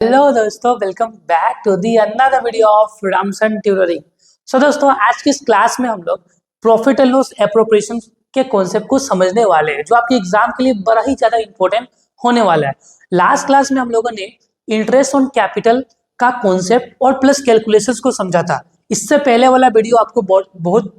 Hello दोस्तों, welcome back to the another video of Ramsan tutoring. So दोस्तों, आज की इस क्लास में हम लोग प्रॉफिट एंड लॉस एप्रोप्रिएशन के कॉन्सेप्ट को समझने वाले हैं, जो आपके एग्जाम के लिए बड़ा ही ज्यादा इंपॉर्टेंट होने वाला है। लास्ट क्लास में हम लोगों ने इंटरेस्ट ऑन कैपिटल का कॉन्सेप्ट और प्लस कैलकुलेशंस को समझा था। इससे पहले वाला वीडियो आपको बहुत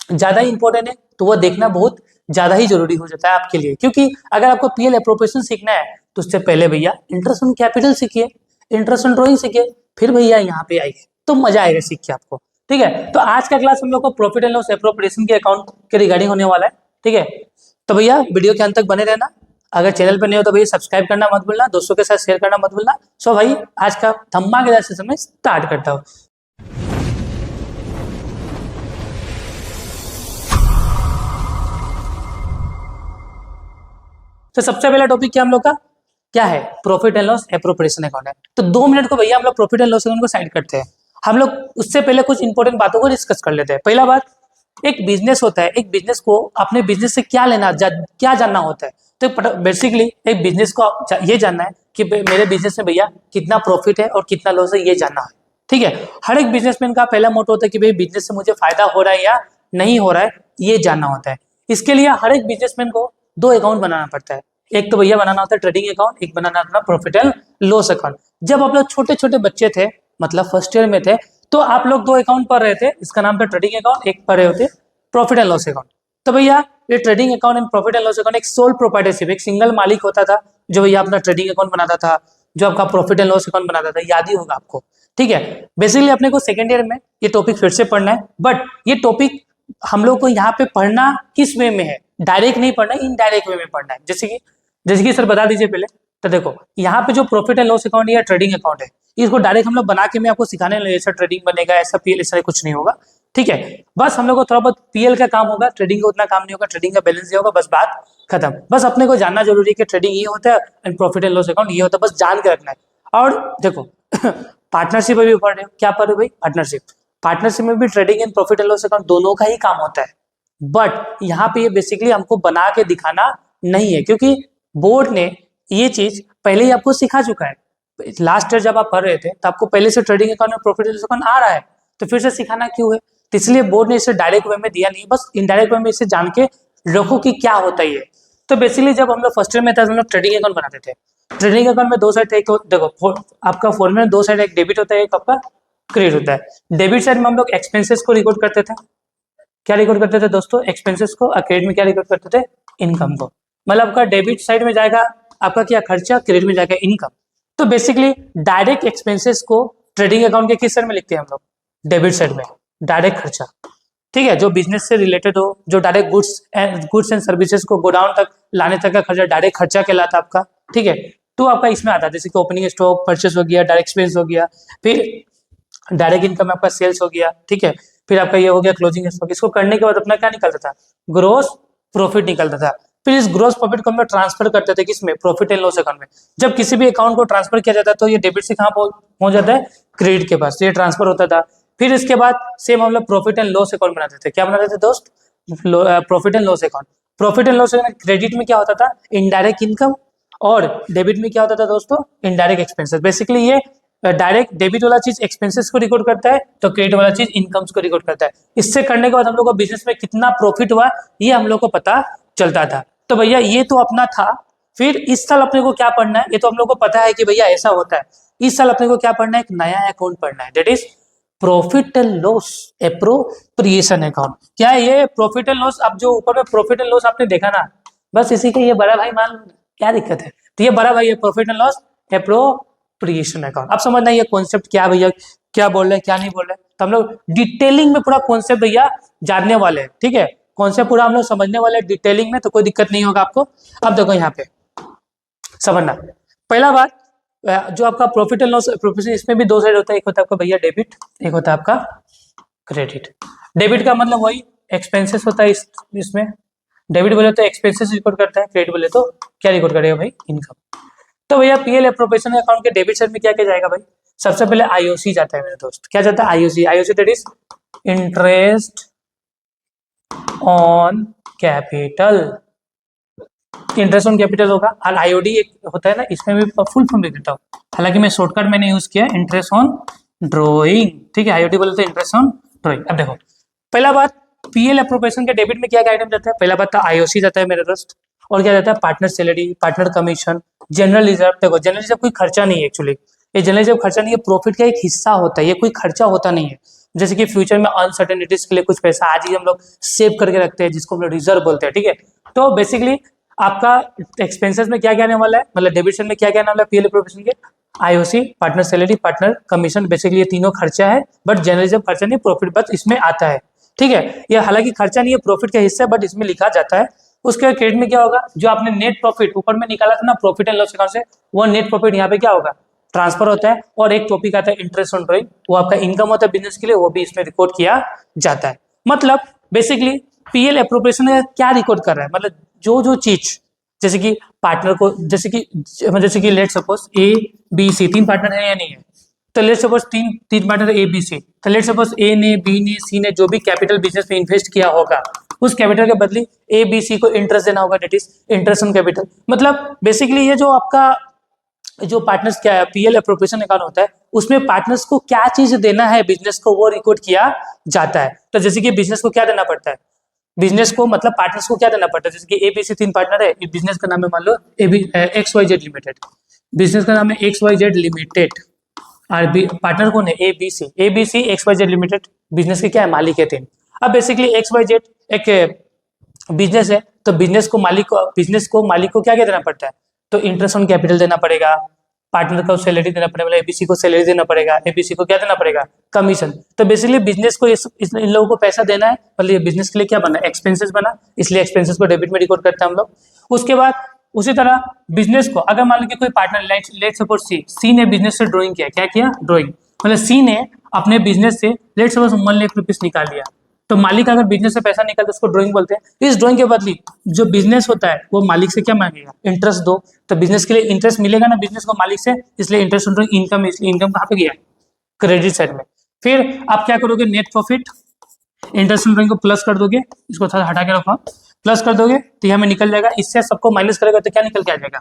ज्यादा इंपॉर्टेंट है, तो वो देखना बहुत ज्यादा ही जरूरी हो जाता है आपके लिए, क्योंकि अगर आपको पीएल एप्रोप्रिएशन सीखना है तो उससे पहले भैया इंटरेस्ट ऑन कैपिटल सीखिए, इंटरेस्ट ऑन ड्रॉइंग सीखिए, फिर भैया यहाँ पे आइए तो मजा आएगा सीख के आपको। ठीक है, तो आज का क्लास हम लोग को प्रॉफिट एंड लॉस एप्रोप्रिएशन के अकाउंट के रिगार्डिंग होने वाला है। ठीक है, तो भैया वीडियो के अंत तक बने रहना। अगर चैनल पर नहीं हो तो भैया सब्सक्राइब करना मत भूलना, दोस्तों के साथ शेयर करना मत भूलना। सो भाई आज का धमाकेदार सेशन में स्टार्ट करता हूँ। तो सबसे पहला टॉपिक क्या हम लोग का क्या है? Profit and loss appropriation account है। तो 2 मिनट को भैया हम लोग प्रॉफिट एंड लॉस अकाउंट को साइड करते हैं। हम लोग उससे पहले कुछ इंपॉर्टेंट बातों को डिस्कस कर लेते हैं। पहला बात, एक बिजनेस होता है, एक बिजनेस को अपने बिजनेस से क्या लेना क्या जानना होता है। तो बेसिकली एक बिजनेस को ये जानना है कि मेरे बिजनेस में भैया कितना प्रॉफिट है और कितना लॉस है, ये जानना है। ठीक है, हर एक बिजनेसमैन का पहला मोटो होता है कि भाई बिजनेस से मुझे फायदा हो रहा है या नहीं हो रहा है, ये जानना होता है। इसके लिए हर एक बिजनेसमैन को 2 अकाउंट बनाना पड़ता है। एक तो भैया बनाना होता है ट्रेडिंग अकाउंट, एक बनाना होता है प्रॉफिट एंड लॉस अकाउंट। जब आप लोग छोटे छोटे बच्चे थे, मतलब फर्स्ट ईयर में थे, तो आप लोग 2 अकाउंट पढ़ रहे थे। इसका नाम था ट्रेडिंग अकाउंट, एक पढ़ रहे होते प्रॉफिट एंड लॉस अकाउंट। तो भैया ये trading account and profit and loss account एक सोल प्रोप्राइटरशिप, एक सिंगल मालिक होता था जो भैया अपना ट्रेडिंग अकाउंट बनाता था, जो आपका प्रॉफिट एंड लॉस अकाउंट बनाता था। याद ही होगा आपको। ठीक है, बेसिकली अपने को सेकेंड ईयर में ये टॉपिक फिर से पढ़ना है, बट ये टॉपिक हम लोग को यहाँ पे पढ़ना किस वे में है? डायरेक्ट नहीं पढ़ना, इनडायरेक्ट वे में पढ़ना है। जैसे कि सर बता दीजिए पहले। तो देखो यहाँ पे जो प्रॉफिट एंड लॉस अकाउंट या ट्रेडिंग अकाउंट है, इसको डायरेक्ट हम लोग बना के मैं आपको सिखाने लगे ऐसा ट्रेडिंग बनेगा, ऐसा पीएल, ऐसा कुछ नहीं होगा। ठीक है, बस हम लोग को थोड़ा बहुत पीएल का काम होगा, ट्रेडिंग का उतना काम नहीं होगा, ट्रेडिंग का बैलेंस ये होगा, बस बात खत्म। बस अपने को जानना जरूरी है कि ट्रेडिंग ये होता है and profit and loss account ये होता है, बस जान के रखना है। और देखो पार्टनरशिप में भी पढ़ रहे हो, क्या पढ़ रहे हो भाई? पार्टनरशिप। पार्टनरशिप में भी trading and profit and loss account दोनों का ही काम होता है, बट यहाँ पे ये बेसिकली हमको बना के दिखाना नहीं है, क्योंकि बोर्ड ने ये चीज पहले ही आपको सिखा चुका है। लास्ट ईयर जब आप पढ़ रहे थे तो आपको पहले से ट्रेडिंग अकाउंट में प्रॉफिट एंड लॉस अकाउंट आ रहा है, तो फिर से सिखाना क्यों है? तो इसलिए बोर्ड ने इसे डायरेक्ट वे में दिया नहीं, बस इनडायरेक्ट वे में इसे जान के रखो कि क्या होता है ये। तो बेसिकली जब हम लोग फर्स्ट ईयर में था, हम लोग ट्रेडिंग अकाउंट बनाते थे। ट्रेडिंग अकाउंट में 2 साइड थे, देखो आपका फॉर्मूला में 2 साइड, एक डेबिट होता है, एक आपका क्रेडिट होता है। डेबिट साइड में हम लोग एक्सपेंसेस को रिकॉर्ड करते थे। क्या रिकॉर्ड करते थे दोस्तों? एक्सपेंसेस को। क्रेडिट में क्या रिकॉर्ड करते थे? इनकम को। मतलब आपका डेबिट साइड में जाएगा आपका क्या खर्चा, क्रेडिट में जाएगा इनकम। तो बेसिकली डायरेक्ट एक्सपेंसेस को ट्रेडिंग अकाउंट के किस साइड में लिखते हैं हम लोग? डेबिट साइड में। डायरेक्ट खर्चा, ठीक है, जो बिजनेस से रिलेटेड हो, जो डायरेक्ट गुड्स एंड सर्विसेज को गोडाउन तक लाने तक का खर्चा डायरेक्ट खर्चा कहलाता है आपका। ठीक है, तो आपका इसमें आता है, जैसे कि ओपनिंग स्टॉक, परचेस हो गया, डायरेक्ट एक्सपेंस हो गया, फिर डायरेक्ट इनकम आपका सेल्स हो गया। ठीक है, फिर आपका ये हो गया क्लोजिंग स्टॉक। इसको करने के बाद अपना क्या निकलता था? ग्रोस प्रॉफिट निकलता था। फिर इस ग्रोस प्रॉफिट को हम लोग ट्रांसफर करते थे किसमें? प्रॉफिट एंड लॉस अकाउंट में। जब किसी भी अकाउंट को ट्रांसफर किया जाता है तो ये डेबिट से कहाँ पहुंच जाता है? क्रेडिट के पास, ये ट्रांसफर होता था। फिर इसके बाद सेम हम लोग प्रॉफिट एंड लॉस अकाउंट बनाते थे। क्या बनाते थे दोस्त? Profit and loss account. Profit and loss account credit में क्या होता था? इनडायरेक्ट इनकम, और डेबिट में क्या होता था दोस्तों? Indirect expenses. बेसिकली ये डायरेक्ट डेबिट वाला चीज एक्सपेंसेस को रिकॉर्ड करता है, तो क्रेडिट वाला चीज इनकम्स को रिकॉर्ड करता है। इससे करने के बाद हम लोग को बिजनेस में कितना प्रॉफिट हुआ ये हम लोग को पता चलता था। तो भैया ये तो अपना था। फिर इस साल अपने को क्या पढ़ना है? ये तो हम लोग को पता है कि भैया ऐसा होता है। इस साल अपने को क्या पढ़ना है? एक नया अकाउंट पढ़ना है, that is profit and loss appropriation account. क्या है ये प्रॉफिट एंड लॉस? अब जो ऊपर में प्रॉफिट एंड लॉस आपने देखा ना, बस इसी का ये बड़ा भाई मान लो, क्या दिक्कत है? तो ये बड़ा भाई है profit and loss appropriation account. अब समझना ये कॉन्सेप्ट क्या भैया, क्या बोल रहे हैं क्या नहीं बोल रहे हैं। तो हम लोग डिटेलिंग में पूरा कॉन्सेप्ट भैया जानने वाले हैं। ठीक है, कॉन्सेप्ट पूरा हम लोग समझने वाले हैं डिटेलिंग में, तो कोई दिक्कत नहीं होगा आपको। अब देखो यहाँ पे समझना, पहला बात जो आपका प्रॉफिट एंड लॉस एप्रोप्रिएशन, इसमें भी 2 साइड होता है, एक होता है आपका भैया डेबिट, एक होता है आपका क्रेडिट। डेबिट का मतलब वही एक्सपेंसेस होता है। इसमें डेबिट बोले तो एक्सपेंसेस रिकॉर्ड करता है, क्रेडिट बोले तो क्या रिकॉर्ड करेगा भाई? इनकम। तो भैया पीएल एप्रोप्रिएशन अकाउंट के डेबिट साइड में क्या क्या जाएगा भाई? सबसे पहले आईओसी जाता है मेरे दोस्त। क्या जाता है? IOC. IOC that is interest on capital. Interest on capital होगा। और आईओडी एक होता है ना, इसमें भी फुल फॉर्म लिख देता हूँ, हालांकि मैं शॉर्टकट मैंने यूज किया इंटरेस्ट ऑन ड्रॉइंग, ठीक है। आईओडी बोलते हैं इंटरेस्ट ऑन ड्रॉइंग। अब देखो पहला बात, पीएल अप्रोप्रिएशन के डेबिट में क्या क्या आइटम जाता है? पहला बात था आईओसी जाता है मेरा दोस्त, और क्या जाता है? Partner salary, partner commission, general reserve. देखो जनरल रिजर्व कोई खर्चा नहीं है एक्चुअली, ये जनरल रिजर्व खर्चा नहीं है, प्रॉफिट का एक हिस्सा होता है, ये कोई खर्चा होता नहीं है। जैसे कि फ्यूचर में अनसर्टेनिटीज के लिए कुछ पैसा आज ही हम लोग सेव करके रखते हैं, जिसको हम लोग रिजर्व बोलते हैं, ठीक है। तो बेसिकली आपका एक्सपेंसेस में क्या क्या आने वाला है, मतलब डेबिट साइड में क्या क्या आने वाला है पीएल अप्रोप्रिएशन के? IOC, partner salary, partner commission, basically ये तीनों खर्चा है, बट जनरल रिजर्व खर्चा नहीं, प्रॉफिट बस इसमें आता है, ठीक है। ये हालांकि खर्चा नहीं है, प्रॉफिट का हिस्सा है, बट इसमें लिखा जाता है। उसके बाद क्रेडिट में क्या होगा? जो आपने नेट प्रॉफिट ऊपर में निकाला था ना प्रॉफिट एंड लॉस अकाउंट से, वो नेट प्रॉफिट यहाँ पे क्या होगा? ट्रांसफर होता है। और एक टॉपिक आता है इंटरेस्ट ऑन ड्रॉइंग, वो आपका इनकम होता है बिजनेस के लिए, वो भी इसमें रिकॉर्ड किया जाता है। मतलब बेसिकली पीएल अप्रोप्रिएशन क्या रिकॉर्ड कर रहा है, मतलब जो जो चीज, जैसे कि पार्टनर को, जैसे कि let suppose A B C तीन पार्टनर है या नहीं है, तो लेट सपोज तीन पार्टनर ए बी सी, तो लेट सपोज ए ने, बी ने, सी ने जो भी कैपिटल बिजनेस में इन्वेस्ट किया होगा, उस कैपिटल के बदले ए बी सी को इंटरेस्ट देना होगा, that is interest on capital. मतलब बेसिकली ये जो आपका जो पार्टनर्स क्या है पीएल अप्रोप्रिएशन अकाउंट होता है, उसमें पार्टनर्स को क्या चीज देना है बिजनेस को, वो रिकॉर्ड किया जाता है। तो जैसे कि बिजनेस को क्या देना पड़ता है, बिजनेस को मतलब पार्टनर्स को क्या देना पड़ता है, जैसे कि एबीसी तीन पार्टनर है, बिजनेस का नाम है मान लो X Y Z limited, business का नाम है एक्स वाई जेड लिमिटेड, और पार्टनर कौन है? ABC X Y Z limited, business के क्या है? मालिक है तीन। अब बेसिकली एक्स वाई जेड एक बिजनेस है, तो बिजनेस को मालिक को क्या क्या देना पड़ता है? तो इंटरेस्ट ऑन कैपिटल देना पड़ेगा, पार्टनर को सैलरी देना पड़ेगा, एबीसी को सैलरी देना पड़ेगा, एबीसी को क्या देना पड़ेगा? कमीशन। तो बेसिकली बिजनेस को इन लोगों को पैसा देना है, मतलब ये बिजनेस के लिए क्या बना? एक्सपेंसेस बना, इसलिए एक्सपेंसेस को डेबिट में रिकॉर्ड करते हैं हम लोग। उसके बाद उसी तरह बिजनेस को अगर मान लो कि कोई पार्टनर लेट सपोज सी ने बिजनेस से ड्राइंग किया, क्या किया? ड्राइंग, मतलब सी ने अपने बिजनेस से लेट सपोज 1 लाख रुपीस निकाल लिया, तो मालिक अगर बिजनेस से पैसा निकालता है उसको ड्राइंग बोलते हैं। इस ड्राइंग के बदले जो बिजनेस होता है वो मालिक से क्या मांगेगा? इंटरेस्ट दो। तो बिजनेस के लिए इंटरेस्ट मिलेगा ना बिजनेस को मालिक से, इसलिए इंटरेस्ट ऑन ड्राइंग इनकम, इसलिए इनकम कहाँ पे गया? क्रेडिट साइड में। फिर आप क्या करोगे? Net profit, interest on drawing को प्लस कर दोगे, इसको थोड़ा हटा के रखो, प्लस कर दोगे तो यहाँ में निकल जाएगा, इससे सबको माइनस करेगा तो क्या निकल के आ जाएगा?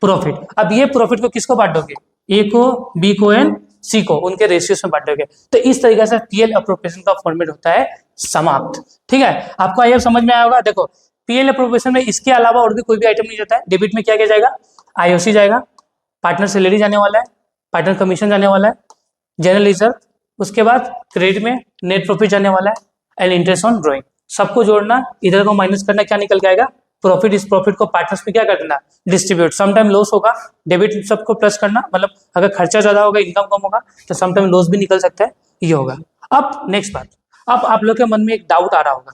प्रॉफिट। अब ये प्रॉफिट को किसको बांट दोगे? ए को, बी को एंड सी को, उनके रेशियो में बांट दोगे। तो इस तरीके से पीएल अप्रोप्रिएशन का फॉर्मेट होता है समाप्त, ठीक है। आपको ये समझ में आया होगा। देखो पीएल अप्रोप्रिएशन में इसके अलावा और भी कोई भी आइटम नहीं जाता है। डेबिट में क्या क्या जाएगा? आईओसी जाएगा, पार्टनर सैलरी जाने वाला है, पार्टनर कमीशन जाने वाला है, जनरल रिजर्व, उसके बाद क्रेडिट में नेट प्रॉफिट जाने वाला है, एंड इंटरेस्ट ऑन ड्रॉइंग। सबको जोड़ना, इधर को माइनस करना, क्या निकल के आएगा? प्रॉफिट। इस प्रॉफिट को पार्टनर्स में क्या कर देना? डिस्ट्रीब्यूट। समटाइम लॉस होगा, डेबिट सबको प्लस करना, मतलब अगर खर्चा ज्यादा होगा इनकम कम होगा तो समटाइम लॉस भी निकल सकता है, ये होगा। अब नेक्स्ट बात, अब आप लोग के मन में एक डाउट आ रहा होगा,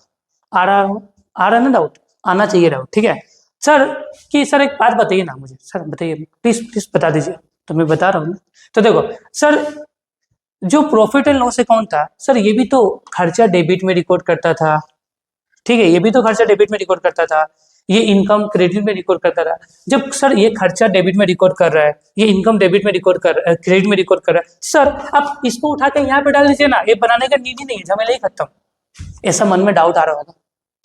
आ रहा है ना डाउट? आना चाहिए डाउट, ठीक है। सर कि सर एक बात बताइए ना मुझे, सर बताइए प्लीज प्लीज बता दीजिए। तो मैं बता रहा हूँ। तो देखो सर, जो प्रॉफिट एंड लॉस अकाउंट था सर, ये भी तो खर्चा डेबिट में रिकॉर्ड करता था, ठीक है, ये भी तो खर्चा डेबिट में रिकॉर्ड करता था, ये इनकम क्रेडिट में रिकॉर्ड करता था। जब सर ये खर्चा डेबिट में रिकॉर्ड कर रहा है, ये इनकम डेबिट में रिकॉर्ड कर क्रेडिट में रिकॉर्ड कर रहा है, सर आप इसको उठा के यहाँ पे डाल दीजिए ना, ये बनाने का नीड ही नहीं है, झमेला ही खत्म। ऐसा मन में डाउट आ रहा होगा,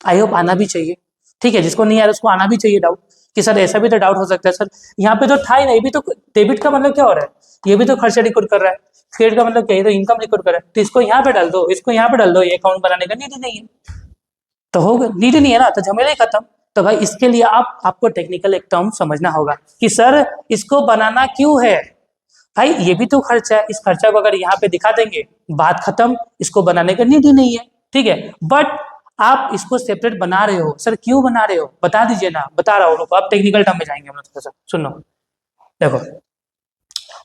आई होप आना भी चाहिए, ठीक है। जिसको नहीं आ रहा उसको आना भी चाहिए डाउट कि सर ऐसा भी तो डाउट हो सकता है सर, यहाँ पे तो था ही नहीं, भी तो डेबिट का मतलब क्या हो रहा है? ये भी तो खर्चा रिकॉर्ड कर रहा है, क्रेडिट का मतलब क्या है? तो इनकम रिकॉर्ड कर रहा है, तो इसको यहाँ पे डाल दो, इसको यहाँ पे डाल दो, ये अकाउंट बनाने का नीड ही नहीं है, तो होगा नीड नहीं है ना, तो झमेला ही खत्म। तो भाई इसके लिए आपको टेक्निकल एक टर्म समझना होगा कि सर इसको बनाना क्यों है। भाई ये भी तो खर्चा है, इस खर्चा को अगर यहाँ पे दिखा देंगे बात खत्म, इसको बनाने का नीड ही नहीं है, ठीक है। बट आप इसको सेपरेट बना रहे हो, सर क्यों बना रहे हो बता दीजिए ना। बता रहा हूँ, आप टेक्निकल टर्म में जाएंगे हम लोग थोड़ा सा, सुनो। देखो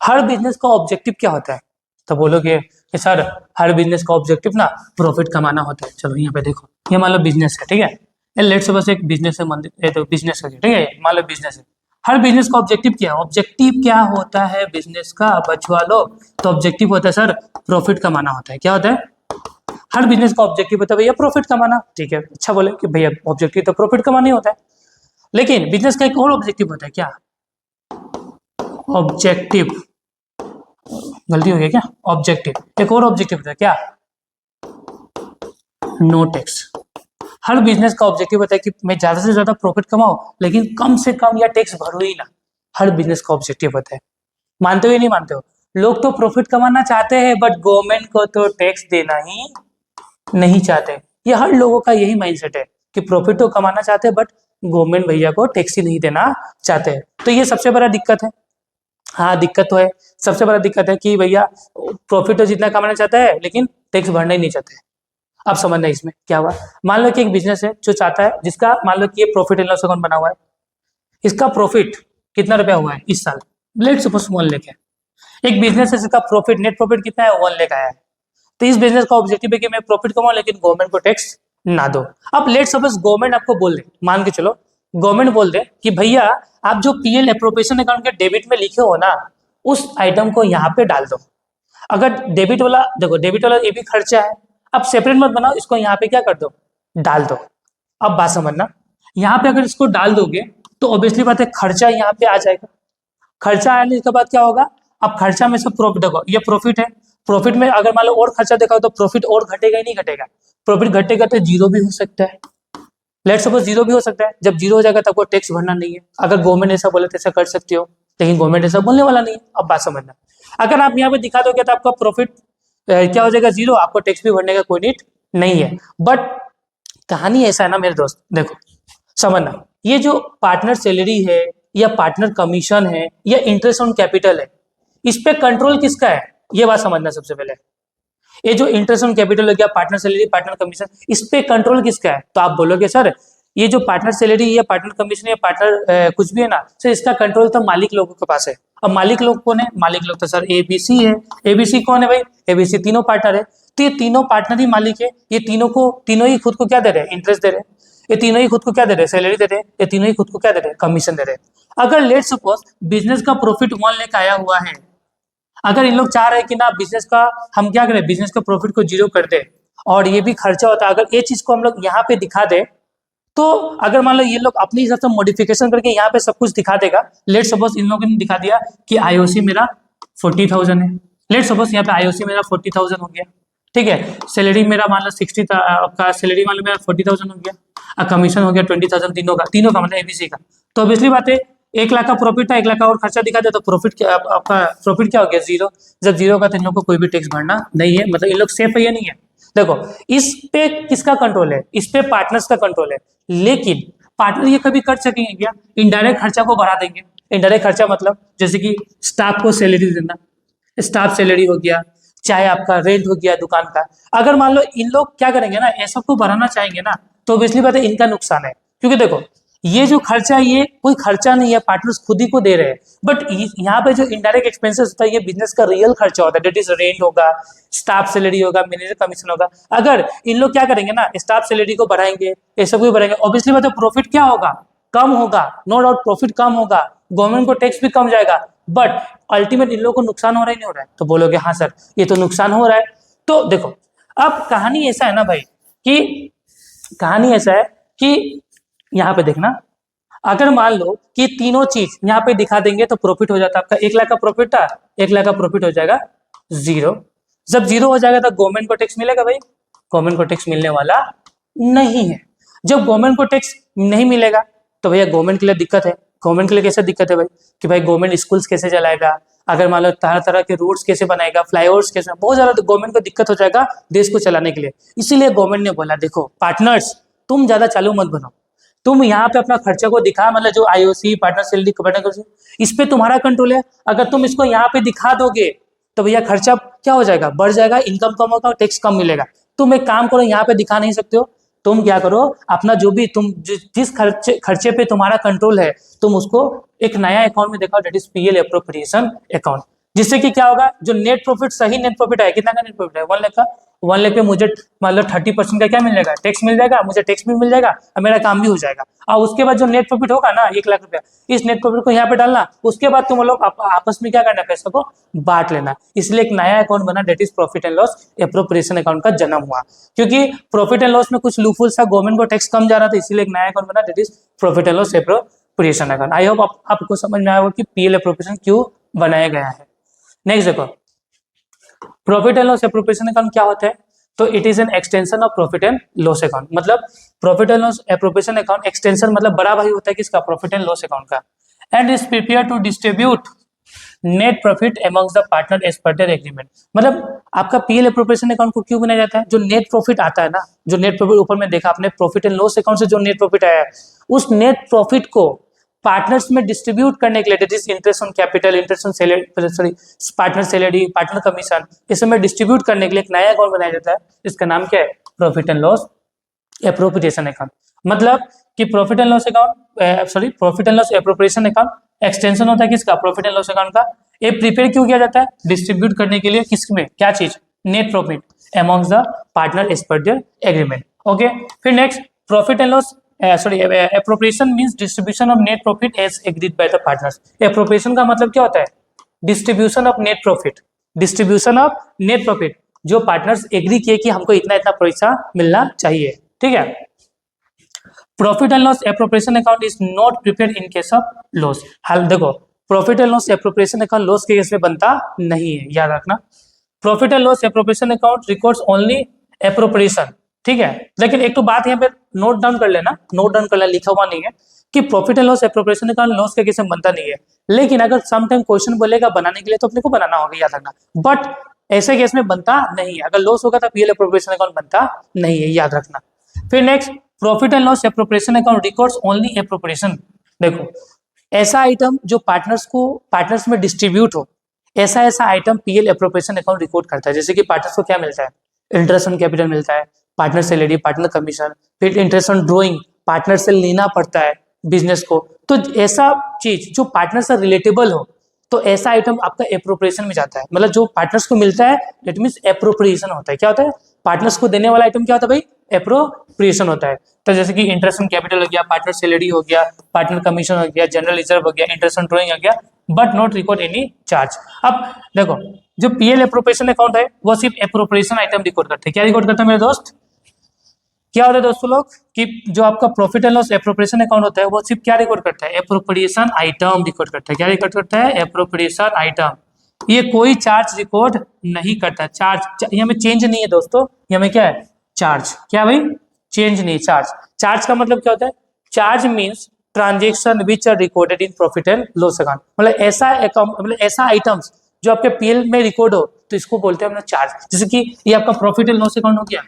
हर बिजनेस का ऑब्जेक्टिव क्या होता है? तो बोलोगे कि सर हर बिजनेस का ऑब्जेक्टिव ना प्रॉफिट कमाना होता है। चलो यहाँ पे देखो, ये मान लो बिजनेस है, ठीक है, लेट से बस एक बिजनेस है, मंदिर तो बिजनेस है, ठीक है, मान लो बिजनेस है। हर बिजनेस का ऑब्जेक्टिव क्या है? ऑब्जेक्टिव क्या होता है बिजनेस का? बचवा लो। तो ऑब्जेक्टिव होता है सर प्रॉफिट कमाना होता है। क्या होता है? हर बिजनेस का ऑब्जेक्टिव होता है भैया प्रॉफिट कमाना, ठीक है। अच्छा बोले कि भैया ऑब्जेक्टिव तो प्रॉफिट कमाना ही होता है, लेकिन बिजनेस का एक और ऑब्जेक्टिव होता है। क्या ऑब्जेक्टिव? गलती हो गया क्या? ऑब्जेक्टिव एक और ऑब्जेक्टिव होता है, क्या? No tax. हर बिजनेस का ऑब्जेक्टिव होता है कि मैं ज्यादा से ज्यादा प्रॉफिट कमाऊं, लेकिन कम से कम या टैक्स भरो ही ना। हर बिजनेस का ऑब्जेक्टिव होता है। मानते हो या नहीं मानते हो? लोग तो प्रॉफिट कमाना चाहते हैं, बट गवर्नमेंट को तो टैक्स देना ही नहीं चाहते। ये हर लोगों का यही माइंडसेट है कि प्रॉफिट तो कमाना चाहते हैं, बट गवर्नमेंट भैया को टैक्स ही नहीं देना चाहते हैं। तो ये सबसे बड़ा दिक्कत है। हाँ, दिक्कत तो है। सबसे बड़ा दिक्कत है कि भैया प्रॉफिट तो जितना कमाना चाहता है, लेकिन टैक्स भरना ही नहीं चाहते। अब समझना इसमें क्या हुआ। मान लो कि एक बिजनेस है जो चाहता है, जिसका मान लो कि ये प्रॉफिट एंड लॉस अकाउंट बना हुआ है। इसका प्रॉफिट कितना रुपया हुआ है इस साल? लेट सपोज 1 लाख है। एक बिजनेस है जिसका प्रॉफिट, नेट प्रॉफिट कितना है? 1 लाख आया है। तो इस बिजनेस का ऑब्जेक्टिव है कि मैं प्रॉफिट कमाऊं, लेकिन गवर्नमेंट को टैक्स ना दो। अब लेट सपोज गवर्नमेंट आपको बोल दे, मान के चलो गवर्नमेंट बोल दे कि भैया आप जो पीएल अप्रोप्रिएशन अकाउंट के डेबिट में लिखे हो ना, उस आइटम को यहाँ पे डाल दो। अगर डेबिट वाला, देखो डेबिट वाला ये भी खर्चा है, अब सेपरेट मत बनाओ, इसको यहाँ पे क्या कर दो, डाल दो। अब बात समझना, यहाँ पे अगर इसको डाल दोगे तो ऑब्वियसली बात है खर्चा यहाँ पे आ जाएगा। खर्चा आने के बाद क्या होगा? अब खर्चा में से प्रॉफिट, देखो ये प्रॉफिट है। प्रॉफिट में अगर मान लो और खर्चा देखा तो प्रॉफिट और घटेगा ही नहीं घटेगा? प्रॉफिट घटेगा तो जीरो भी हो सकता है। लेट सपोज जीरो भी हो सकता है। जब जीरो हो जाएगा तब को टैक्स भरना नहीं है। अगर गवर्नमेंट ऐसा बोले तो ऐसा कर सकते हो, लेकिन गवर्नमेंट ऐसा बोलने वाला नहीं है। अब बात समझना, अगर आप यहाँ पे दिखा दोगे तो आपका प्रॉफिट क्या हो जाएगा? जीरो। आपको टैक्स भी भरने का कोई नीड नहीं है। बट कहानी ऐसा है ना मेरे दोस्त, देखो समझना, ये जो पार्टनर सैलरी है या पार्टनर कमीशन है या इंटरेस्ट ऑन कैपिटल है, इस पे कंट्रोल किसका है? ये बात समझना सबसे पहले। ये जो इंटरेस्ट ऑन कैपिटल हो गया, पार्टनर सैलरी, पार्टनर कमीशन, इस पे कंट्रोल किसका है? तो आप बोलोगे सर ये जो पार्टनर सैलरी या पार्टनर कमीशन या पार्टनर कुछ भी है ना सर, इसका कंट्रोल तो मालिक लोगों के पास है। अब मालिक लोग कौन है? मालिक लोग तो सर एबीसी है। एबीसी कौन है भाई? एबीसी तीनों पार्टनर है। तो ये तीनों पार्टनर ही मालिक है। ये तीनों ही खुद को क्या दे रहे हैं? इंटरेस्ट दे रहे हैं। ये तीनों ही खुद को क्या दे रहे हैं? सैलरी दे रहे हैं। ये तीनों ही खुद को क्या दे रहे हैं? कमीशन दे रहे हैं। अगर लेट सपोज बिजनेस का प्रॉफिट 1 लाख आया हुआ है, अगर इन लोग चाह रहे हैं कि ना बिजनेस का हम क्या करें, बिजनेस का प्रॉफिट को जीरो कर दे और ये भी खर्चा होता है, अगर ये चीज को हम लोग यहाँ पे दिखा दे, तो अगर मान लो ये लोग अपने हिसाब से मॉडिफिकेशन करके यहाँ पे सब कुछ दिखा देगा। लेट सपोज इन लोगों ने दिखा दिया कि आईओसी मेरा 40,000 है। लेट सपोज यहाँ पे आईओसी मेरा 40,000 हो गया, ठीक है। सैलरी मेरा मान लो 60 का सैलरी मान लो मेरा 40,000 हो गया, और कमीशन हो गया 20,000, तीनों का मतलब एबीसी का। तो ऑब्वियसली बात है 1 लाख का प्रॉफिट था, 1 लाख का और खर्चा दिखा दे तो प्रॉफिट क्या, आपका प्रॉफिट क्या हो गया? जीरो। जब जीरो का तो इन लोग को कोई भी टैक्स भरना नहीं है। मतलब इन लोग सेफ है या नहीं है? देखो इस पे किसका कंट्रोल है? इस पे पार्टनर्स का कंट्रोल है। लेकिन पार्टनर ये कभी कर सकेंगे क्या? इनडायरेक्ट खर्चा को बढ़ा देंगे। इनडायरेक्ट खर्चा मतलब जैसे कि स्टाफ को सैलरी देना, स्टाफ सैलरी हो गया, चाहे आपका रेंट हो गया दुकान का। अगर मान लो इन लोग क्या करेंगे ना, ये सबको बढ़ाना चाहेंगे ना, तो ऑब्वियसली बात है इनका नुकसान है। क्योंकि देखो ये जो खर्चा है ये कोई खर्चा नहीं है, पार्टनर्स खुद ही को दे रहे हैं। बट यहाँ पे जो इनडायरेक्ट एक्सपेंसेस होता है ये बिजनेस का रियल खर्चा होता है। डेट इज रेंट होगा, स्टाफ सैलरी होगा, मैनेजर कमीशन होगा। अगर इन लोग क्या करेंगे ना, स्टाफ सैलरी को बढ़ाएंगे, ये सब भी बढ़ाएंगे, ऑब्वियसली बात है प्रॉफिट क्या होगा? कम होगा। नो डाउट प्रॉफिट कम होगा, गवर्नमेंट को टैक्स भी कम जाएगा। बट अल्टीमेट इन लोगों को नुकसान हो रहा है नहीं हो रहा है? तो बोलोगे हाँ सर ये तो नुकसान हो रहा है। तो देखो अब कहानी ऐसा है ना भाई, कि कहानी ऐसा है कि यहाँ पे देखना, अगर मान लो कि तीनों चीज यहाँ पे दिखा देंगे तो प्रॉफिट हो जाता है आपका। 1 लाख का प्रॉफिट था, 1 लाख का प्रॉफिट हो जाएगा जीरो। जब जीरो हो जाएगा तो गवर्नमेंट को टैक्स मिलेगा भाई? गवर्नमेंट को टैक्स मिलने वाला नहीं है। जब गवर्नमेंट को टैक्स नहीं मिलेगा तो भैया गवर्नमेंट के लिए दिक्कत है। गवर्नमेंट के लिए कैसे दिक्कत है भाई? कि भाई गवर्नमेंट स्कूल्स कैसे चलाएगा, अगर मान लो तरह तरह के रोड्स कैसे बनाएगा, फ्लाईओवर्स कैसे, बहुत ज्यादा गवर्नमेंट को दिक्कत हो जाएगा देश को चलाने के लिए। इसीलिए गवर्नमेंट ने बोला देखो पार्टनर्स तुम ज्यादा चालू मत बनो, तुम यहाँ पे अपना खर्चा को दिखा, मतलब जो आईओसी पार्टनर सैलरी पार्टनर, इस पे तुम्हारा कंट्रोल है। अगर तुम इसको यहाँ पे दिखा दोगे तो भैया खर्चा क्या हो जाएगा? बढ़ जाएगा, इनकम कम होगा, टैक्स कम मिलेगा। तुम एक काम करो, यहाँ पे दिखा नहीं सकते हो, तुम क्या करो अपना जो भी तुम जिस खर्चे पे तुम्हारा कंट्रोल है तुम उसको एक नया अकाउंट में दिखाओ, that is PL appropriation account. जिससे कि क्या होगा, जो नेट प्रॉफिट, सही नेट प्रॉफिट है, कितना का नेट प्रॉफिट है? 1 लाख का। 1 लाख पे मुझे मतलब 30% का क्या मिल जाएगा? टैक्स मिल जाएगा, मुझे टैक्स भी मिल जाएगा और मेरा काम भी हो जाएगा। और उसके बाद जो नेट प्रॉफिट होगा ना 1 लाख रुपया, इस नेट प्रॉफिट को यहाँ पे डालना, उसके बाद तुम लोग आपस में क्या करना, पैसा को बांट लेना। इसलिए एक नया अकाउंट बना, that is profit and loss appropriation account का जन्म हुआ। क्योंकि प्रॉफिट एंड लॉस में कुछ लूपहोल्स था, गवर्नमेंट को टैक्स कम जा रहा था, इसीलिए एक नया अकाउंट बना, that is profit and loss appropriation account. I hope आपको समझ में आया होगा कि पीएल एप्रोप्रिएशन क्यों बनाया गया है। नेक्स्ट देखो, profit and loss appropriation account क्या होता है? तो it is an extension of profit and loss account. मतलब profit and loss appropriation account extension मतलब बड़ा भाई होता है किसका, प्रॉफिट एंड लॉस अकाउंट का। And is prepare to distribute net profit amongst the partner as per their agreement. मतलब आपका पीएल एप्रोप्रिएशन अकाउंट को क्यों बनाया जाता है, जो नेट प्रॉफिट आता है ना, जो नेट प्रॉफिट ऊपर में देखा आपने प्रॉफिट एंड लॉस अकाउंट से जो नेट प्रॉफिट आया है, उस नेट प्रॉफिट को पार्टनर्स में डिस्ट्रीब्यूट करने के लिए, that is interest on capital, interest on salary, sorry partner salary, partner commission, इस में डिस्ट्रीब्यूट करने के लिए एक नया अकाउंट बनाया जाता है, इसका नाम क्या है, profit and loss appropriation account. मतलब कि profit and loss account sorry profit and loss appropriation account extension होता है किसका, प्रॉफिट एंड लॉस अकाउंट का। ये प्रिपेयर क्यों किया जाता है, डिस्ट्रीब्यूट करने के लिए, किसमें, क्या चीज, net profit amongst the partner as per their agreement. Okay, फिर next profit and loss appropriation means distribution of net profit as agreed by the partners. Appropriation का मतलब क्या होता है, distribution of net profit, distribution of net profit, जो partners agree किए कि हमको इतना इतना पैसा मिलना चाहिए, ठीक है। Profit and loss appropriation account is not prepared in case of loss. हाल देखो, profit and loss appropriation account loss के केस में बनता नहीं है, याद रखना। Profit and loss appropriation account records only appropriation, ठीक है। लेकिन एक तो बात यहाँ पे नोट डाउन कर लेना, नोट डाउन कर लेना, लिखा हुआ नहीं है कि profit and loss appropriation account loss के केस में बनता नहीं है, लेकिन अगर सम टाइम क्वेश्चन बोलेगा बनाने के लिए तो अपने को बनाना होगा, याद रखना। बट ऐसे केस में बनता नहीं है, अगर लॉस होगा तो पीएल एप्रोप्रिएशन अकाउंट बनता नहीं है, याद रखना। फिर next profit and loss appropriation account records only appropriation. देखो, ऐसा आइटम जो पार्टनर्स में डिस्ट्रीब्यूट हो, ऐसा item PL appropriation account record करता है। जैसे कि पार्टनर्स को क्या मिलता है, इंटरेस्ट ऑन कैपिटल मिलता है, पार्टनर सैलरी, पार्टनर कमीशन, फिर इंटरेस्ट ऑन ड्रॉइंग, पार्टनर से लेना पड़ता है बिजनेस को। तो ऐसा चीज जो पार्टनर से रिलेटेबल हो, तो ऐसा आइटम आपका एप्रोप्रिएशन में जाता है। मतलब जो पार्टनर्स को मिलता है दैट मींस एप्रोप्रिएशन होता है। क्या होता है, पार्टनर्स को देने वाला आइटम क्या होता है भाई, एप्रोप्रिएशन होता है। तो जैसे कि इंटरेस्ट ऑन कैपिटल हो गया, पार्टनर सैलरी हो गया, पार्टनर कमीशन हो गया, जनरल रिजर्व हो गया, इंटरेस्ट ऑन ड्रॉइंग हो गया, but not record any charge. अब देखो, जो पीएल एप्रोप्रिएशन अकाउंट है वो सिर्फ एप्रोप्रिएशन आइटम रिकॉर्ड करते हैं। क्या रिकॉर्ड करते हैं मेरे दोस्त, क्या होता है दोस्तों लोग, कि जो आपका profit and loss appropriation account होता है वो सिर्फ क्या रिकॉर्ड करता है, एप्रोप्रिएशन आइटम रिकॉर्ड करता है। क्या रिकॉर्ड करता है, एप्रोप्रिएशन आइटम। ये कोई चार्ज रिकॉर्ड नहीं करता। चार्ज यहाँ में चेंज नहीं है दोस्तों, यहाँ में क्या है, चार्ज। क्या भाई, चेंज नहीं, चार्ज। चार्ज का मतलब क्या होता है, charge means transaction which are recorded in profit and loss account. मतलब ऐसा अकाउंट, मतलब ऐसा आइटम्स जो आपके पीएल में रिकॉर्ड हो तो इसको बोलते हैं चार्ज। जैसे कि ये आपका प्रॉफिट एंड लॉस अकाउंट हो गया,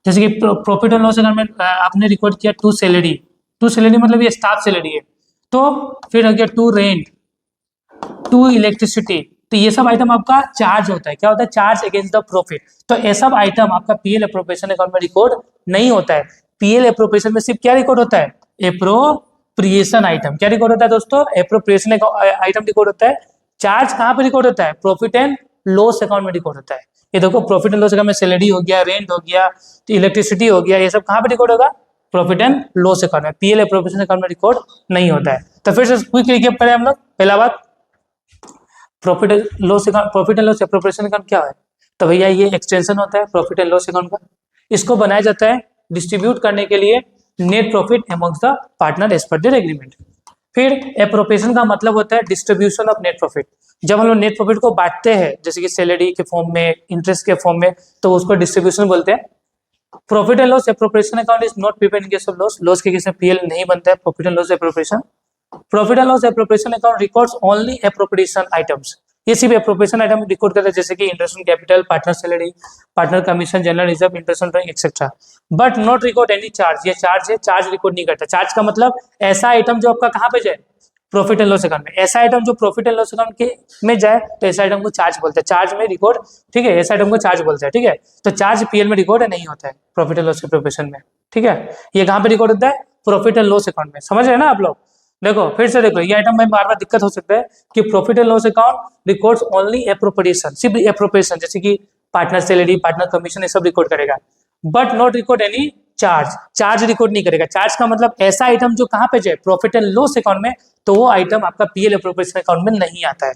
जैसे कि प्रॉफिट एंड लॉस अकाउंट में आपने रिकॉर्ड किया टू सैलरी मतलब ये स्टाफ सैलरी है, तो फिर हो गया टू रेंट, टू इलेक्ट्रिसिटी, तो ये सब आइटम आपका चार्ज होता है। क्या होता है, चार्ज अगेंस्ट द प्रॉफिट। तो ये सब आइटम आपका पीएल एप्रोप्रिएशन अकाउंट में रिकॉर्ड नहीं होता है। पीएल एप्रोप्रिएशन में सिर्फ क्या रिकॉर्ड होता है, एप्रोप्रिएशन आइटम। क्या रिकॉर्ड होता है दोस्तों, एप्रोप्रिएशन आइटम रिकॉर्ड होता है। चार्ज कहाँ पे रिकॉर्ड होता है, प्रॉफिट एंड लॉस अकाउंट में रिकॉर्ड होता है। ये देखो, प्रॉफिट एंड लॉस अकाउंट में सैलरी हो गया, रेंट हो गया, तो इलेक्ट्रिसिटी हो गया, ये सब कहाँ पे रिकॉर्ड होगा, प्रॉफिट एंड लॉस अकाउंट में। पीएल एप्रोप्रिएशन अकाउंट में रिकॉर्ड नहीं होता है। तो फिर से क्विक रिकैप करें हम लोग। पहला बात, profit and loss appropriation account क्या है, तो भैया ये एक्सटेंशन होता है प्रॉफिट एंड लॉस अकाउंट का। इसको बनाया जाता है डिस्ट्रीब्यूट करने के लिए net profit amongst the partner as per their agreement. फिर एप्रोप्रिएशन का मतलब होता है डिस्ट्रीब्यूशन ऑफ नेट प्रॉफिट। जब हम लोग नेट प्रॉफिट को बांटते हैं, जैसे कि सैलरी के फॉर्म में, इंटरेस्ट के फॉर्म में, तो उसको डिस्ट्रीब्यूशन बोलते हैं। Profit and loss appropriation account is not prepared in case of loss. Loss के केस में पीएल नहीं बनता है profit and loss appropriation. Profit and loss appropriation account records only appropriation items. ये सिर्फ एप्रोप्रिएशन आइटम रिकॉर्ड करते हैं, जैसे कि interest on capital, partner salary, partner commission, general reserve, interest on drawing etcetera, but not record any charge. ये charge है, charge record नहीं करता। चार्ज का मतलब ऐसा आइटम जो आपका कहाँ पे जाए, प्रॉफिट एंड लॉस अकाउंट में। ऐसा आइटम जो प्रॉफिट एंड लॉस अकाउंट के में जाए तो ऐसा आइटम को चार्ज बोलते हैं, चार्ज में रिकॉर्ड, ठीक है, ऐसा आइटम को चार्ज बोलते हैं, ठीक है। तो चार्ज पीएल में रिकॉर्ड नहीं होता है प्रॉफिट एंड लॉस एप्रोप्रिएशन में, ठीक है। ये कहाँ पे रिकॉर्ड होता है, प्रॉफिट एंड लॉस अकाउंट में। समझ रहे हैं ना आप लोग। देखो फिर से देखो, ये आइटम में बार बार दिक्कत हो सकता है कि profit and loss account records only appropriation, सिर्फ एप्रोप्रिएशन, जैसे कि पार्टनर सैलरी, पार्टनर कमीशन, ये सब रिकॉर्ड करेगा, but not record any charge. Charge record नहीं करेगा। चार्ज का मतलब ऐसा आइटम जो कहाँ पे जाए, प्रॉफिट एंड लॉस अकाउंट में, तो वो आइटम आपका पीएल एप्रोप्रिएशन अकाउंट में नहीं आता है।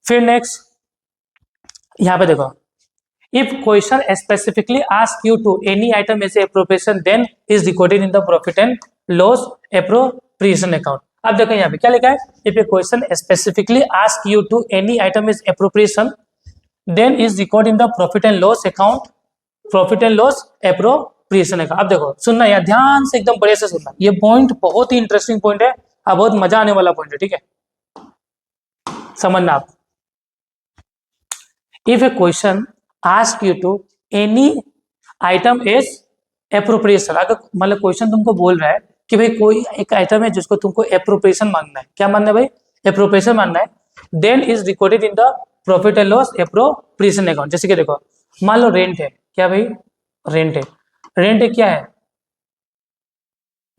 फिर नेक्स्ट यहाँ पे देखो, if question specifically ask you to any item as a appropriation then is recorded in the profit and loss appropriation account। अब देखो यहाँ पे क्या लिखा है, if a question specifically ask you to any item as appropriation then is record in the profit and loss account, profit and loss appropriation account. अब देखो सुनना यार, ध्यान से एकदम बड़े से सुनना, ये पॉइंट बहुत ही इंटरेस्टिंग पॉइंट है, अब बहुत मजा आने वाला पॉइंट है, ठीक है, समझना आप। If a question ask you to any item is appropriation, अगर मतलब क्वेश्चन तुमको बोल रहा है कि भाई कोई एक आइटम है जिसको तुमको एप्रोप्रिएशन मांगना है, क्या मानना है भाई, एप्रोप्रिएशन मानना है, then is recorded in the profit and loss appropriation account. जैसे कि देखो मान लो रेंट है, क्या भाई, रेंट है, रेंट है क्या है,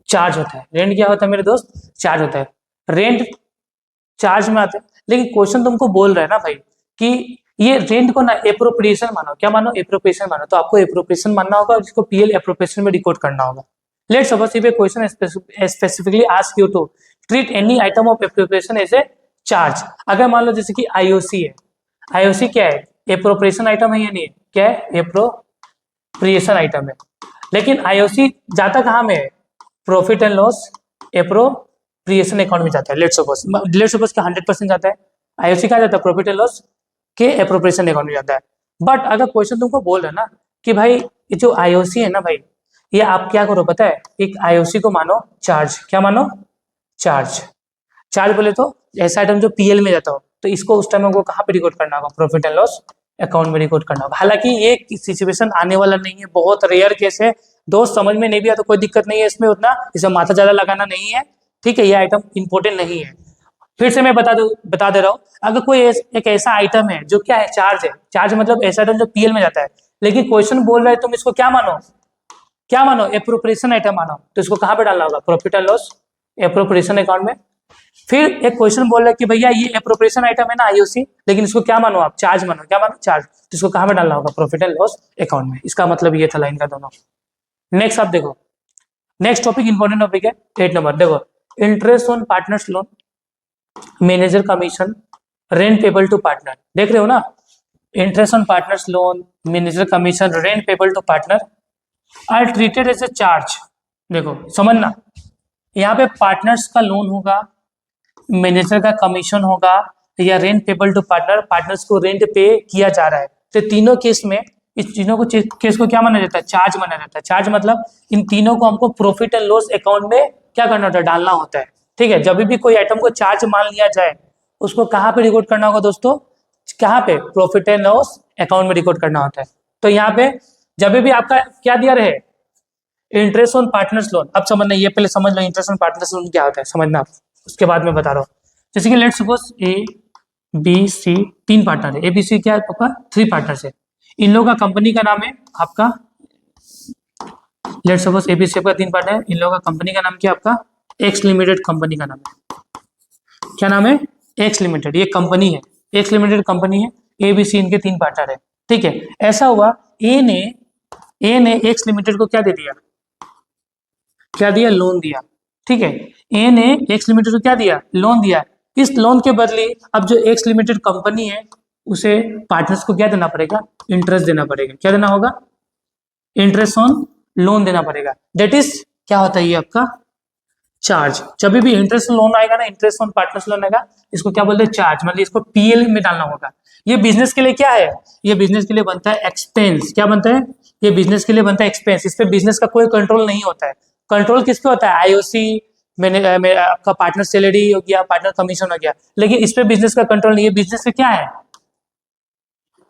चार्ज होता है, रेंट क्या होता है मेरे दोस्त, चार्ज होता है, रेंट चार्ज में आता है। लेकिन क्वेश्चन तुमको बोल रहा है ना भाई कि ये रेंट को ना एप्रोप्रिएशन मानो, क्या मानो, एप्रोप्रिएशन मानो, तो आपको एप्रोप्रिएशन मानना होगा और इसको पीएल एप्रोप्रिएशन में डिकोड करना होगा। Let's suppose if a question specifically ask you to treat any item of appropriation as a charge. अगर मान लो जैसे कि आईओसी है, आईओसी क्या है, एप्रोप्रिएशन आइटम है या नहीं है, क्या है, एप्रोप्रिएशन आइटम है, लेकिन आईओसी जाता कहाँ में है, profit and loss appropriation account में जाता है। लेट्स सपोज का 100% जाता है, आईओसी कहाँ जाता है, प्रॉफिट एंड लॉस के एप्रोप्रिएशन अकाउंट में जाता है। बट अगर क्वेश्चन तुमको बोल रहा है ना कि भाई ये जो आईओसी है ना भाई, ये आप क्या करो पता है, एक आईओसी को मानो चार्ज, क्या मानो, चार्ज, चार्ज बोले तो ऐसा आइटम जो पीएल में जाता हो, तो इसको उस टाइम को कहाँ पे रिकॉर्ड करना होगा, प्रॉफिट एंड लॉस अकाउंट में रिकॉर्ड करना होगा। हालांकि ये सिचुएशन आने वाला नहीं है, बहुत रेयर केस है दोस्त, समझ में नहीं भी आया तो कोई दिक्कत नहीं है इसमें, उतना इसे माथा ज्यादा लगाना नहीं है, ठीक है, ये आइटम इंपॉर्टेंट नहीं है। फिर से मैं बता दे रहा हूँ, अगर कोई एक ऐसा आइटम है जो क्या है, चार्ज है, चार्ज मतलब ऐसा आइटम जो पीएल में जाता है, लेकिन क्वेश्चन बोल रहा है तुम इसको क्या मानो, क्या मानो, एप्रोप्रिएशन आइटम मानो, तो इसको कहाँ पे डालना होगा, profit and loss appropriation account में। फिर एक क्वेश्चन बोल रहा है कि भैया ये एप्रोप्रिएशन आइटम है ना आईओसी, लेकिन इसको क्या मानो आप, चार्ज मानो, क्या मानो, चार्ज, तो इसको कहाँ पे डालना होगा, प्रॉफिट एंड लॉस अकाउंट में। इसका मतलब ये था लाइन का दोनों। नेक्स्ट आप देखो, नेक्स्ट टॉपिक इंपॉर्टेंट टॉपिक है 8 नंबर, देखो interest on partners loan, manager commission, rent payable to partner, देख रहे हो ना, interest on partners loan, manager commission, rent payable to partner are treated as a charge. देखो समझना, यहाँ पे पार्टनर्स का लोन होगा, मैनेजर का कमीशन होगा, या rent payable to partner, partners को रेंट पे किया जा रहा है, तो तीनों केस में इस तीनों को केस को क्या माना जाता है, चार्ज माना जाता है। चार्ज मतलब इन तीनों को हमको प्रॉफिट एंड लॉस अकाउंट में क्या करना होता है, डालना होता है, ठीक है। जब भी कोई आइटम को चार्ज मान लिया जाए उसको कहाँ पे रिकॉर्ड करना होगा दोस्तों, कहाँ पे, प्रॉफिट एंड लॉस अकाउंट में रिकॉर्ड करना होता है। तो यहाँ पे जब भी आपका क्या दिया रहे, इंटरेस्ट ऑन पार्टनर्स लोन, अब समझना, ये पहले समझ लो इंटरेस्ट ऑन पार्टनर्स लोन क्या होता है, समझना आप, उसके बाद में बता रहा हूँ। जैसे कि let's suppose A B C 3 partner है, ए बी सी क्या है आपका, 3 पार्टनर्स है, इन लोगों का कंपनी का नाम है आपका, let's suppose A B C का 3 पार्टनर है, इन लोगों का कंपनी का नाम क्या आपका, एक्स लिमिटेड कंपनी का नाम है, क्या नाम है, एक्स लिमिटेड, ये कंपनी है, एक्स लिमिटेड कंपनी है, ए बी सी इनके 3 पार्टनर है, ठीक है। ऐसा हुआ ए ने एक्स लिमिटेड को क्या दे दिया, क्या दिया, लोन दिया, ठीक है, ए ने एक्स लिमिटेड को क्या दिया, लोन दिया। इस लोन के बदले अब जो एक्स लिमिटेड कंपनी है उसे पार्टनर्स को क्या देना पड़ेगा, इंटरेस्ट देना पड़ेगा, क्या देना होगा, इंटरेस्ट ऑन लोन देना पड़ेगा, दैट इज क्या होता है ये आपका चार्ज। जब भी इंटरेस्ट लोन आएगा ना, इंटरेस्ट ऑन पार्टनर्स लोन आएगा, इसको क्या बोलते हैं, चार्ज, मतलब इसको पीएल में डालना होगा। ये बिजनेस के लिए क्या है, ये बिजनेस के लिए बनता है एक्सपेंस, क्या बनता है, ये बिजनेस के लिए बनता है एक्सपेंस, इस पे बिजनेस का कोई कंट्रोल नहीं होता है। कंट्रोल किस पे होता है, आईओसी, मैंने आपका पार्टनर सैलरी हो गया, पार्टनर कमीशन हो गया, लेकिन इस पे बिजनेस का कंट्रोल नहीं है। बिजनेस का क्या है,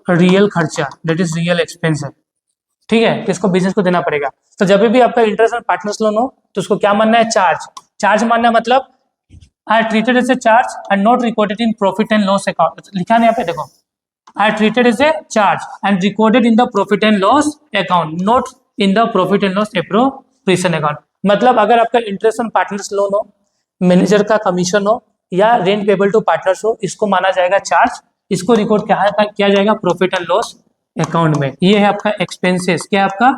रियल खर्चा, दैट इज रियल एक्सपेंस है, ठीक है, तो इसको बिजनेस को देना पड़ेगा। तो जब भी आपका इंटरेस्ट ऑन पार्टनर्स लोन हो तो उसको क्या मानना है, चार्ज। चार्ज मानना मतलब are treated as a charge and not recorded in profit and loss account, लिखा है यहाँ पे देखो, are treated as a charge and recorded in the profit and loss account, not in the profit and loss appropriation account. मतलब अगर आपका interest on partners loan हो, manager का कमीशन हो, या रेंट पेबल टू पार्टनर्स हो, इसको माना जाएगा चार्ज, इसको रिकॉर्ड किया जाएगा प्रॉफिट एंड लॉस अकाउंट में। ये है आपका एक्सपेंसेस, क्या है आपका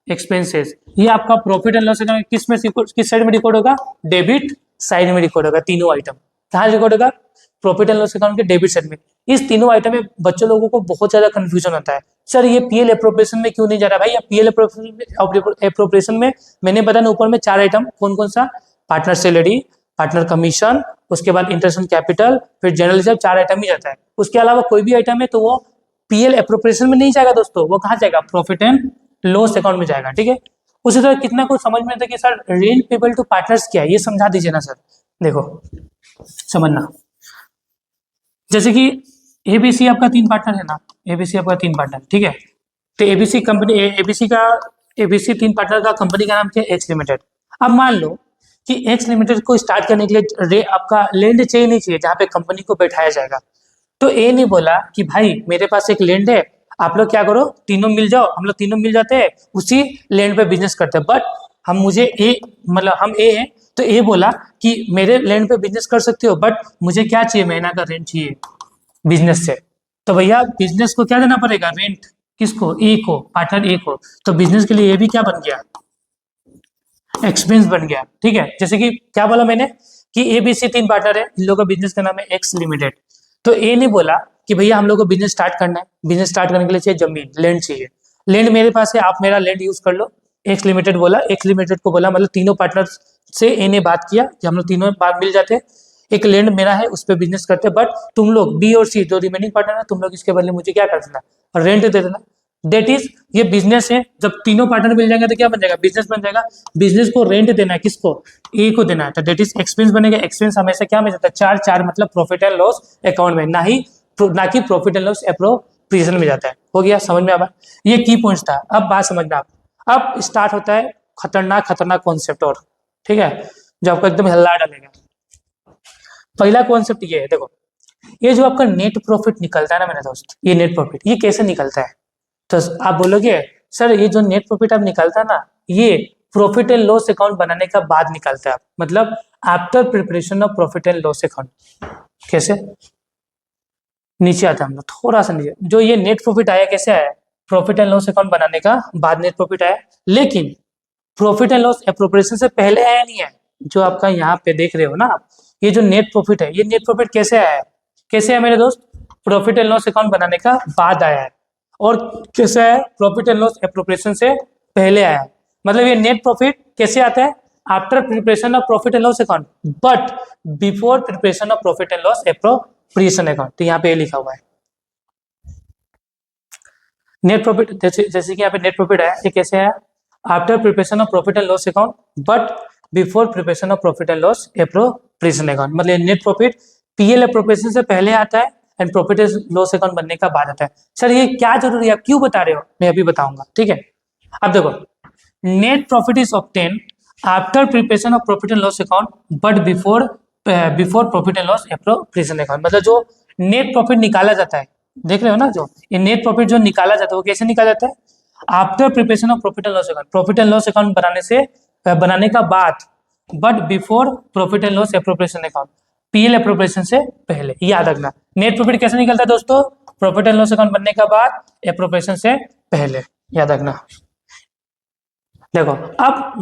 एक्सपेंसेस। ये आपका प्रॉफिट एंड लॉस अकाउंट किस साइड में रिकॉर्ड होगा, डेबिट साइड में रिकॉर्ड होगा। तीनों आइटम कहाँ रिकॉर्ड होगा, प्रॉफिट एंड लॉस अकाउंट के डेबिट साइड में। इस तीनों आइटम में बच्चों लोगों को बहुत ज्यादा कंफ्यूजन होता है, सर ये पीएल एप्रोप्रिएशन में क्यों नहीं जा रहा भाई। पीएल एप्रोप्रिएशन में मैंने बताया ऊपर में 4 आइटम, कौन कौन सा, पार्टनर सैलरी, पार्टनर कमीशन, उसके बाद इंटरेस्ट ऑन कैपिटल, फिर जनरल रिजर्व, 4 आइटम ही जाता है। उसके अलावा कोई भी आइटम है तो वो पीएल अप्रोप्रिएशन में नहीं जाएगा दोस्तों, वो कहाँ जाएगा, प्रॉफिट एंड लॉस अकाउंट में जाएगा। ठीक है, उसी तरह कितना कुछ समझ में आता कि sir rent payable to partners क्या है, ये समझा दीजिए ना सर। देखो समझना, जैसे कि एबीसी आपका 3 पार्टनर है ना, एबीसी आपका 3 पार्टनर, ठीक है। तो एबीसी कंपनी, एबीसी 3 पार्टनर का कंपनी का नाम क्या है, एक्स लिमिटेड। अब मान लो कि एक्स लिमिटेड को स्टार्ट करने के लिए आपका लैंड चाहिए नहीं चाहिए, जहाँ पे कंपनी को बैठाया जाएगा। तो ए ने बोला कि भाई मेरे पास एक लैंड है, आप लोग क्या करो, तीनों मिल जाओ, हम लोग तीनों मिल जाते हैं, उसी लैंड पे बिजनेस करते हैं। बट हम मुझे ए मतलब हम ए हैं, तो ए बोला कि मेरे लैंड पे बिजनेस कर सकते हो, बट मुझे क्या चाहिए, महीना का रेंट चाहिए बिजनेस से। तो भैया बिजनेस को क्या देना पड़ेगा, रेंट। किसको, ए को, पार्टनर ए को। तो बिजनेस के लिए ये भी क्या बन गया, एक्सपेंस बन गया। ठीक है, जैसे कि क्या बोला मैंने कि ए बी सी 3 पार्टनर है, इन लोगों का बिजनेस का नाम है एक्स लिमिटेड। तो ए ने बोला कि भैया हम लोग को बिजनेस स्टार्ट करना है, बिजनेस स्टार्ट करने के लिए चाहिए जमीन, लैंड चाहिए। लैंड मेरे पास है, आप मेरा लैंड यूज कर लो। एक्स लिमिटेड बोला, एक्स लिमिटेड को बोला, मतलब तीनों पार्टनर से ए ने बात किया कि हम लोग तीनों बात मिल जाते हैं, एक लैंड मेरा है, उस पर बिजनेस करते हैं, बट तुम लोग बी और सी जो रिमेनिंग पार्टनर है, तुम लोग इसके बदले मुझे क्या कर देना, रेंट दे देना। देट इज, ये बिजनेस है, जब तीनों पार्टनर मिल जाएंगे तो क्या बन जाएगा, बिजनेस बन जाएगा। बिजनेस को रेंट देना है, किसको, ए को देना है, तो देट इज एक्सपेंस बनेगा। एक्सपेंस हमेशा क्या में जाता है, 4 मतलब प्रॉफिट एंड लॉस अकाउंट में, ना कि प्रॉफिट एंड लॉस एप्रोप्रिएशन में जाता है। हो गया, समझ में आया, ये की पॉइंट्स था। अब बात समझना आप, अब स्टार्ट होता है खतरनाक कॉन्सेप्ट, और ठीक है, जो आपको एकदम हिला डालेगा। पहला कॉन्सेप्ट ये है, देखो ये जो आपका नेट प्रॉफिट निकलता है ना मेरे दोस्त, ये नेट प्रॉफिट ये कैसे निकलता है। तो आप बोलोगे सर ये जो नेट प्रॉफिट अब निकलता है ना, ये प्रॉफिट एंड लॉस अकाउंट बनाने का बाद निकलता है, मतलब after preparation of profit and loss account. कैसे, नीचे आता है, हम लोग थोड़ा सा नीचे, जो ये नेट प्रॉफिट आया कैसे आया, प्रॉफिट एंड लॉस अकाउंट बनाने का बाद नेट प्रॉफिट आया, लेकिन प्रॉफिट एंड लॉस एप्रोप्रिएशन से पहले आया नहीं है। जो आपका यहाँ पे देख रहे हो ना आप, ये जो नेट प्रॉफिट है, ये नेट प्रॉफिट कैसे आया है, कैसे है मेरे दोस्त, प्रॉफिट एंड लॉस अकाउंट बनाने का बाद आया है। और कैसे है, प्रॉफिट एंड लॉस एप्रोप्रिएशन से पहले आया है। मतलब ये नेट प्रॉफिट कैसे आता है, after preparation of profit and loss account, but before preparation of profit and loss appropriation account. तो यहाँ पे लिखा हुआ है नेट प्रॉफिट, जैसे कि यहाँ पे नेट प्रॉफिट आया, ये कैसे आया, after preparation of profit and loss account, but before preparation of profit and loss appropriation account. मतलब नेट प्रॉफिट पीएल एप्रोप्रिएशन से पहले आता है and profit and loss account बनने का बाद आता है। सर ये क्या जरूरी है, आप क्यों बता रहे हो, मैं अभी बताऊंगा। ठीक है, अब देखो, net profit is obtain after preparation of profit and loss account, but before profit and loss appropriation account. मतलब जो नेट प्रॉफिट निकाला जाता है, देख रहे हो ना, जो ये नेट प्रॉफिट जो निकाला जाता है वो कैसे निकाला जाता है, after preparation of profit and loss account, profit and loss account बनाने का बाद, but before profit and loss appropriation account, PL appropriation से पहले। याद रखना, नेट प्रॉफिट कैसे निकलता है दोस्तों, प्रॉफिट एंड लॉस अकाउंट बनने का बाद, एप्रोप्रिएशन से पहले। याद रखना। देखो अब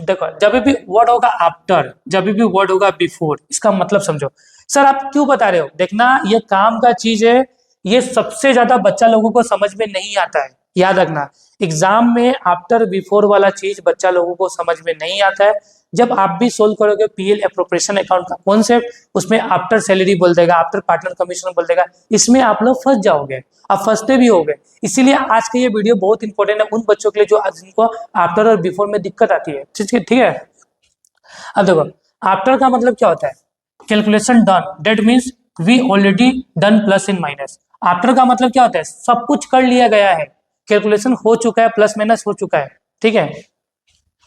देखो, जब भी वर्ड होगा आफ्टर, जब भी वर्ड होगा बिफोर, इसका मतलब समझो। सर आप क्यों बता रहे हो, देखना ये काम का चीज है, ये सबसे ज्यादा बच्चा लोगों को समझ में नहीं आता है। याद रखना, एग्जाम में आफ्टर बिफोर वाला चीज बच्चा लोगों को समझ में नहीं आता है। जब आप भी सोल्व करोगे पीएल एप्रोप्रिएशन अकाउंट का कॉन्सेप्ट, उसमें आफ्टर सैलरी बोल देगा, आफ्टर पार्टनर कमीशन बोल देगा, इसमें आप लोग फंस जाओगे, आप फंसते भी होगे। इसीलिए आज का ये वीडियो बहुत इंपॉर्टेंट है उन बच्चों के लिए जो जिनको आफ्टर और बिफोर में दिक्कत आती है। ठीक है, अब देखो आफ्टर का मतलब क्या होता है, calculation done, that means we already done plus in minus. After का मतलब क्या होता है, सब कुछ कर लिया गया है, कैलकुलेशन हो चुका है, प्लस माइनस हो चुका है। ठीक है,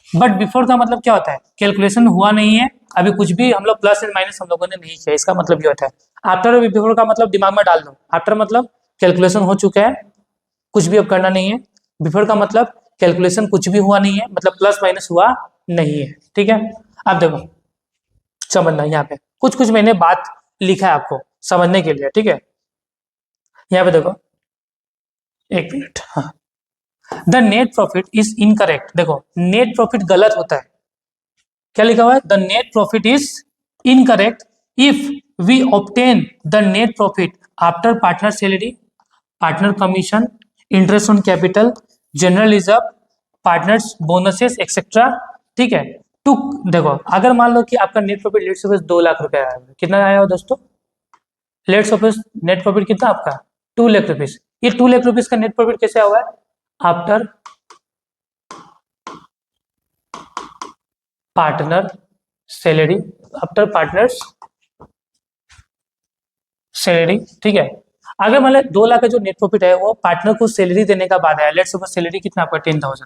बट बिफोर का मतलब क्या होता है, कैलकुलेशन हुआ नहीं है अभी, कुछ भी हम लोग प्लस एंड माइनस हम लोगों ने नहीं किया। इसका मतलब ये होता है आफ्टर और बिफोर का मतलब दिमाग में डाल दो। आफ्टर मतलब कैलकुलेशन हो चुका है, कुछ भी अब करना नहीं है। बिफोर का मतलब कैलकुलेशन कुछ भी हुआ नहीं है, मतलब प्लस माइनस हुआ नहीं है। ठीक है, अब देखो समझना, यहाँ पे कुछ कुछ मैंने बात लिखा है आपको समझने के लिए। ठीक है, यहाँ पे देखो, एक मिनट, हाँ, the net profit is incorrect. देखो नेट प्रॉफिट गलत होता है, क्या लिखा हुआ है, the net profit is incorrect if we obtain the net profit after partner salary, partner commission, interest on capital, general reserve, partners bonuses etcetera. ठीक है, टू देखो अगर मान लो कि आपका net profit let suppose 2 lakh रुपए आया, कितना आया हो दोस्तों, लेट सपोज नेट प्रॉफिट कितना आपका 2 लाख रुपीज, ये 2 लाख रुपीज का नेट प्रॉफिट कैसे हुआ है? After partner salary, after partners salary, ठीक है। अगर मतलब 2 लाख का जो नेट प्रॉफिट है वो पार्टनर को सैलरी देने का बाद आया, लेट्स सपोज सैलरी कितना आपका 10,000,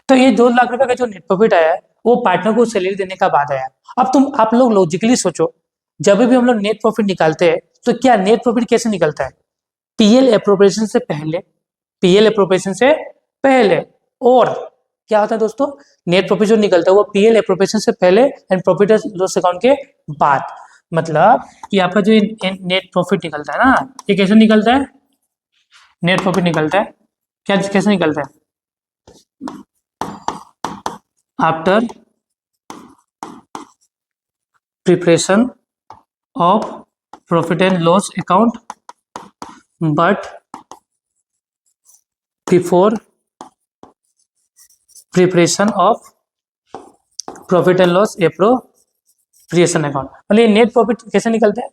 तो ये 2 लाख रुपए का जो नेट प्रॉफिट आया है वो पार्टनर को सैलरी देने का बाद आया। अब आप लोग लॉजिकली सोचो, जब भी हम लोग नेट प्रॉफिट निकालते हैं तो क्या नेट प्रॉफिट कैसे निकलता है? पीएल एप्रोप्रिएशन से पहले, पीएल एप्रोप्रिएशन से पहले, और क्या होता है दोस्तों, नेट प्रॉफिट जो निकलता है वो पीएल एप्रोप्रिएशन से पहले and profit and loss account के बाद। मतलब कि आपका जो नेट प्रॉफिट निकलता है ना, ये कैसे निकलता है? नेट प्रॉफिट निकलता है क्या, कैसे निकलता है? After preparation of profit and loss account but before preparation of profit and loss appropriation account. मतलब ये नेट प्रॉफिट कैसे निकलता है?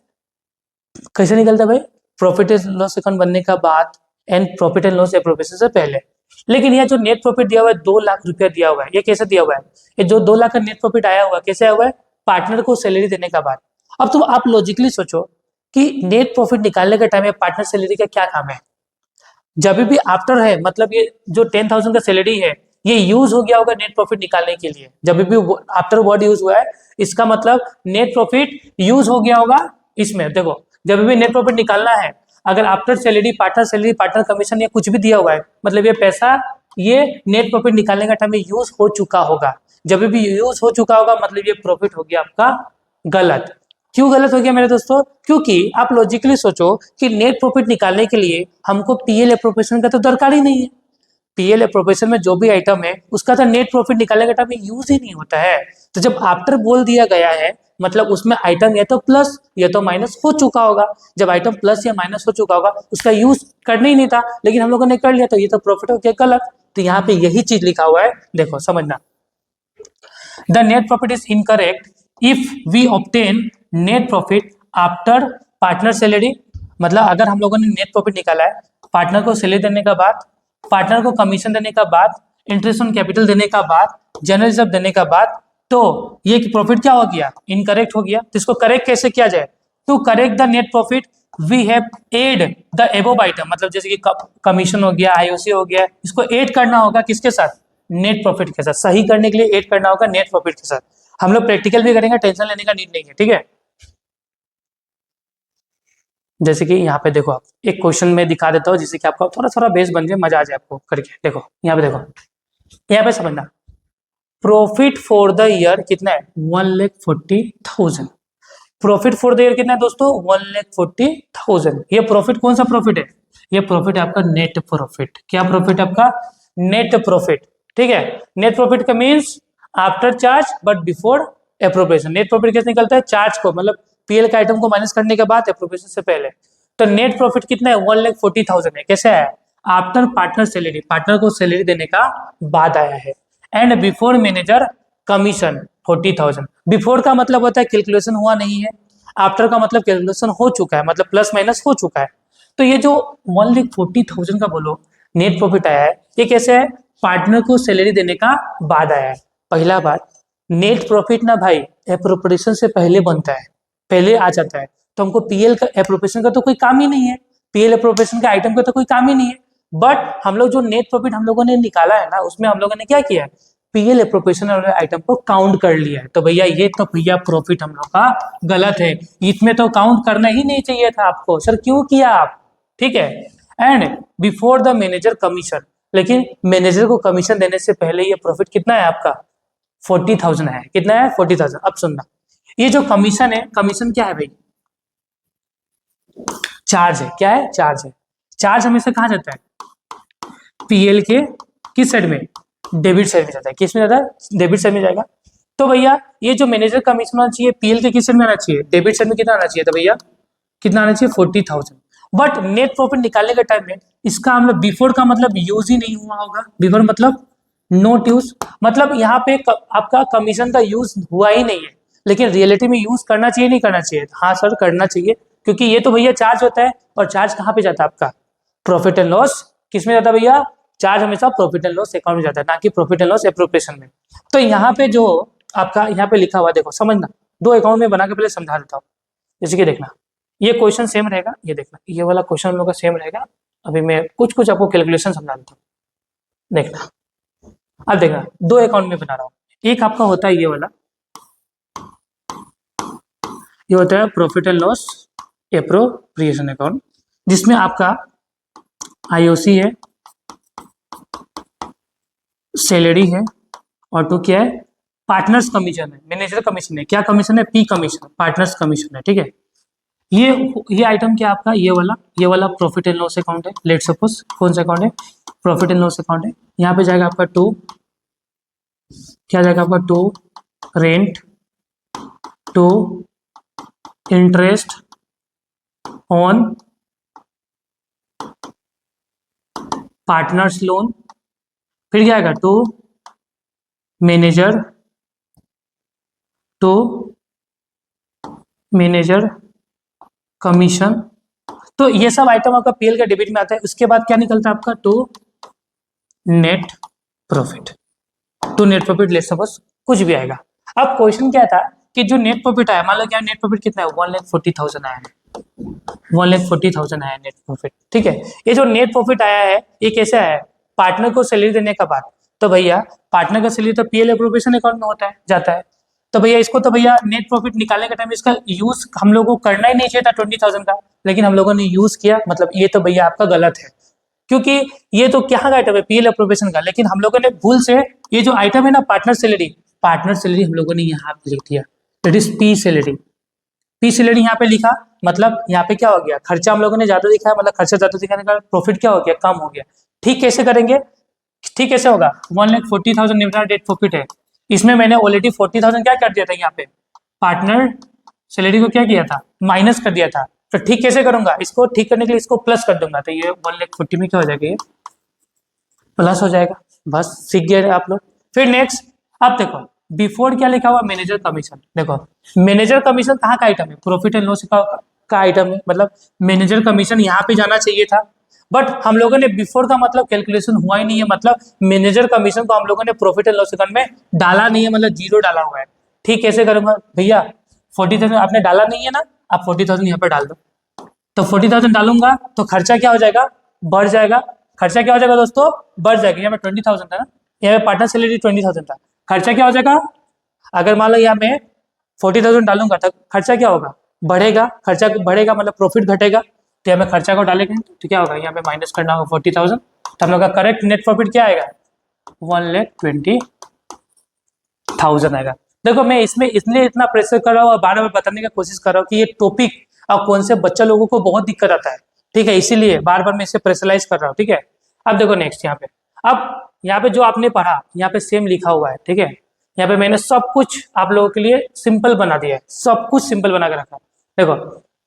कैसे निकलता है भाई? प्रॉफिट एंड लॉस अकाउंट बनने का बाद and profit and loss appropriation से पहले। लेकिन यह जो नेट प्रॉफिट दिया हुआ है 2 लाख रुपया दिया हुआ है, ये कैसे दिया हुआ है? ये जो 2 लाख का नेट प्रॉफिट आया हुआ है कैसे आया हुआ है? पार्टनर को सैलरी देने का बाद। अब आप लॉजिकली सोचो कि नेट प्रॉफिट निकालने के टाइम में पार्टनर सैलरी का क्या काम है? जब भी आफ्टर है, मतलब ये जो 10,000 का सैलरी है ये यूज हो गया होगा नेट प्रॉफिट निकालने के लिए। जब भी आफ्टर वर्ड यूज हुआ है इसका मतलब नेट प्रॉफिट यूज हो गया होगा इसमें। देखो जब भी नेट प्रॉफिट निकालना है, अगर आफ्टर सैलरी, पार्टनर कमीशन या कुछ भी दिया हुआ है, मतलब ये पैसा ये नेट प्रॉफिट निकालने का टाइम में यूज हो चुका होगा। जब भी यूज हो चुका होगा मतलब ये प्रॉफिट हो गया आपका गलत। क्यों गलत हो गया मेरे दोस्तों? क्योंकि आप लॉजिकली सोचो कि नेट प्रॉफिट निकालने के लिए हमको पीएल एप्रोप्रिएशन का तो दरकार ही नहीं है। पीएल एप्रोप्रिएशन में जो भी आइटम है उसका तो नेट प्रॉफिट निकालने का टाइम में यूज ही नहीं होता है। तो जब आफ्टर बोल दिया गया है मतलब उसमें आइटम या तो प्लस या तो माइनस हो चुका होगा। जब आइटम प्लस या माइनस हो चुका होगा उसका यूज करना ही नहीं था, लेकिन हम लोगों ने कर लिया तो ये तो प्रॉफिट हो गया गलत। तो यहाँ पे यही चीज लिखा हुआ है, देखो समझना। The net profit is incorrect if we obtain net profit after partner salary. मतलब अगर हम लोगों ने नेट प्रॉफिट निकाला है पार्टनर को सैलरी देने का बाद, पार्टनर को कमीशन देने का बाद, इंटरेस्ट ऑन कैपिटल देने का बाद, जनरल रिजर्व देने का बाद, तो ये प्रॉफिट क्या हो गया? इनकरेक्ट हो गया। तो इसको करेक्ट कैसे किया जाए? To correct the net profit we have add the above item, मतलब जैसे कि कमीशन हो गया, आईओसी हो गया, इसको ऐड करना होगा किसके साथ? नेट प्रॉफिट के साथ। सही करने के लिए ऐड करना होगा नेट प्रॉफिट के साथ। हम लोग प्रैक्टिकल भी करेंगे, टेंशन लेने का नीड नहीं है, ठीक है। जैसे कि यहाँ पे देखो, आप एक क्वेश्चन में दिखा देता हूँ जिससे कि आपका थोड़ा थोड़ा बेस बन जाए, मजा आ जाए आपको करके। देखो यहाँ पे, देखो यहाँ पे समझना, प्रॉफिट फॉर द ईयर कितना है? 1,40,000। प्रॉफिट फॉर द ईयर कितना है दोस्तों? 1,40,000। ये प्रॉफिट कौन सा प्रॉफिट है? ये प्रॉफिट है आपका नेट प्रॉफिट। क्या प्रॉफिट है आपका? नेट प्रॉफिट, ठीक है। नेट प्रॉफिट का means after charge but before appropriation. Net profit कैसे निकलता है? चार्ज को, मतलब पीएल का आइटम को माइनस करने के बाद, एप्रोप्रिएशन से पहले। तो नेट प्रॉफिट कितना है? 1,40,000 है। कैसे आया? आफ्टर पार्टनर सैलरी, पार्टनर को सैलरी देने का बाद आया है। And before manager commission 40,000। Before का मतलब होता है कैलकुलेशन हुआ नहीं है, आफ्टर का मतलब कैलकुलेशन हो चुका है, मतलब प्लस माइनस हो चुका है। तो ये जो 1,40,000 का बोलो नेट प्रॉफिट आया है, ये कैसे है? पार्टनर को सैलरी देने का बाद आया है। पहला बात, नेट प्रॉफिट ना भाई एप्रोप्रिएशन से पहले बनता है, पहले आ जाता है। तो हमको पीएल का एप्रोप्रिएशन का तो कोई काम ही नहीं है, पीएल एप्रोप्रिएशन का आइटम का तो कोई काम ही नहीं है। बट हम लोग जो नेट प्रॉफिट हम लोगों ने निकाला है ना, उसमें हम लोगों ने क्या किया है? पीएल एप्रोप्रिएशन वाले आइटम को काउंट कर लिया है। तो भैया ये तो भैया प्रॉफिट हम लोग का गलत है, इसमें तो काउंट करना ही नहीं चाहिए था आपको। सर क्यों किया आप? ठीक है। And before the manager commission, लेकिन मैनेजर को कमीशन देने से पहले ये प्रॉफिट कितना है आपका? 40,000 है। कितना है? 40,000। अब सुनना, ये जो कमीशन है, कमीशन क्या है भाई? चार्ज है। क्या है? चार्ज है। चार्ज हमेशा कहाँ जाता है? पीएल के किस साइड में? डेबिट साइड में जाता है। किस में जाता है? डेबिट साइड में जाएगा। तो भैया ये जो मैनेजर कमीशन आना चाहिए पीएल के किस साइड में आना चाहिए? डेबिट साइड में। कितना आना चाहिए? तो भैया कितना आना चाहिए? 40,000। बट नेट प्रॉफिट निकालने के टाइम में इसका मतलब बिफोर का मतलब यूज ही नहीं हुआ होगा। बिफोर मतलब नोट यूज, मतलब यहाँ पे आपका कमीशन का यूज हुआ ही नहीं है, लेकिन रियलिटी में यूज करना चाहिए नहीं करना चाहिए? हाँ सर करना चाहिए, क्योंकि ये तो भैया चार्ज होता है, और चार्ज कहाँ पे जाता है आपका? प्रॉफिट एंड लॉस किस में जाता है भैया, चार्ज हमेशा प्रॉफिट एंड लॉस अकाउंट में जाता है, ना कि प्रॉफिट एंड लॉस एप्रोप्रिएशन में। तो यहाँ पे जो आपका यहाँ पे लिखा हुआ देखो समझना, दो अकाउंट में बना के पहले समझा देता हूँ। जैसे कि देखना ये क्वेश्चन सेम रहेगा, ये देखना ये वाला क्वेश्चन हम लोग का सेम रहेगा। अभी मैं कुछ कुछ आपको कैलकुलेशन समझा देता हूँ, देखना। अब देखना दो अकाउंट में बना रहा हूँ, एक आपका होता है ये वाला, ये होता है profit and loss appropriation account, जिसमें आपका आईओसी है, सैलरी है, और टू क्या है, पार्टनर्स कमीशन है, मैनेजर कमीशन है, क्या कमीशन है, पी कमीशन, पार्टनर्स कमीशन है, ठीक है। ये आइटम क्या आपका, ये वाला प्रॉफिट एंड लॉस अकाउंट है। लेट सपोज कौन सा अकाउंट है, प्रॉफिट एंड लॉस अकाउंट है। यहाँ पे जाएगा आपका टू, क्या जाएगा आपका to rent, to interest on partners loan, फिर क्या आएगा to manager, to manager commission. तो ये सब आइटम आपका पीएल का डेबिट में आता है। उसके बाद क्या निकलता है आपका to net profit, to net profit let suppose कुछ भी आएगा। अब क्वेश्चन क्या था कि जो नेट प्रॉफिट आया, मान लो क्या नेट प्रॉफिट कितना है, 1,40,000 आया है, 1,40,000 आया नेट प्रॉफिट, ठीक है। ये जो नेट प्रॉफिट आया है ये कैसे आया है, पार्टनर को सैलरी देने का बाद। तो भैया पार्टनर का सैलरी तो पीएल एप्रोप्रिएशन अकाउंट में होता है, जाता है। तो भैया इसको तो भैया नेट प्रॉफिट निकालने के टाइम इसका यूज हम लोगों को करना ही नहीं चाहिए था 20,000 का, लेकिन हम लोगों ने यूज किया, मतलब ये तो भैया आपका गलत है, क्योंकि ये तो क्या आइटम है, पीएल एप्रोप्रिएशन का, लेकिन हम लोगों ने भूल से ये जो आइटम है ना पार्टनर सैलरी हम लोगों ने यहाँ पे लिख दिया, that is P salary. P salary यहाँ पे लिखा, मतलब यहाँ पे क्या हो गया, खर्चा हम लोगों ने ज्यादा दिखाया, मतलब खर्चा ज्यादा दिखाने का प्रॉफिट क्या हो गया, कम हो गया। ठीक कैसे करेंगे, ठीक कैसे होगा, 1,40,000 मेरा नेट प्रॉफिट है, इसमें मैंने ऑलरेडी 40,000 क्या कर दिया था, यहाँ पे पार्टनर सैलरी को क्या किया था, माइनस कर दिया था। तो ठीक कैसे करूंगा, इसको ठीक करने के लिए इसको प्लस कर दूंगा, तो ये 1,40,000 में क्या हो जाएगा, ये प्लस हो जाएगा। बस सीख गए आप लोग। फिर नेक्स्ट अब देखो बिफोर क्या लिखा हुआ, मैनेजर कमीशन। देखो मैनेजर कमीशन कहाँ का आइटम है, प्रॉफिट एंड लॉस का आइटम है, मतलब मैनेजर कमीशन यहाँ पे जाना चाहिए था, बट हम लोगों ने बिफोर का मतलब कैलकुलेशन हुआ ही नहीं है, मतलब मैनेजर कमीशन को हम लोगों ने प्रॉफिट एंड लॉस अकाउंट में डाला नहीं है, मतलब जीरो डाला हुआ है। ठीक कैसे करूंगा भैया, 40,000 आपने डाला नहीं है ना, आप 40,000 यहाँ पर डाल दो। तो 40,000 डालूंगा तो खर्चा क्या हो जाएगा, बढ़ जाएगा। खर्चा क्या हो जाएगा दोस्तों, बढ़ जाएगा। यहाँ पे 20,000 था ना, यहाँ पे पार्टनर सैलरी 20,000 था, खर्चा क्या हो जाएगा, अगर मान लो यहाँ पे 40,000 डालूंगा तो खर्चा क्या होगा, बढ़ेगा। खर्चा बढ़ेगा मतलब प्रॉफिट घटेगा, तो यहाँ पे खर्चा को डालेंगे तो क्या होगा, यहाँ पे माइनस करना होगा 40,000, तो हम लोग का करेक्ट नेट प्रॉफिट क्या आएगा, 1,20,000 आएगा। देखो मैं इसमें इसलिए इतना प्रेशर कर रहा हूँ और बार बार बताने की कोशिश कर रहा हूँ कि ये टॉपिक और कौन से बच्चा लोगों को बहुत दिक्कत आता है, ठीक है, इसीलिए बार बार मैं इसे प्रेशराइज कर रहा हूँ, ठीक है। अब देखो नेक्स्ट यहाँ पे, अब यहाँ पे जो आपने पढ़ा यहाँ पे सेम लिखा हुआ है, ठीक है। यहाँ पे मैंने सब कुछ आप लोगों के लिए सिंपल बना दिया है, सब कुछ सिंपल बना के रखा है। देखो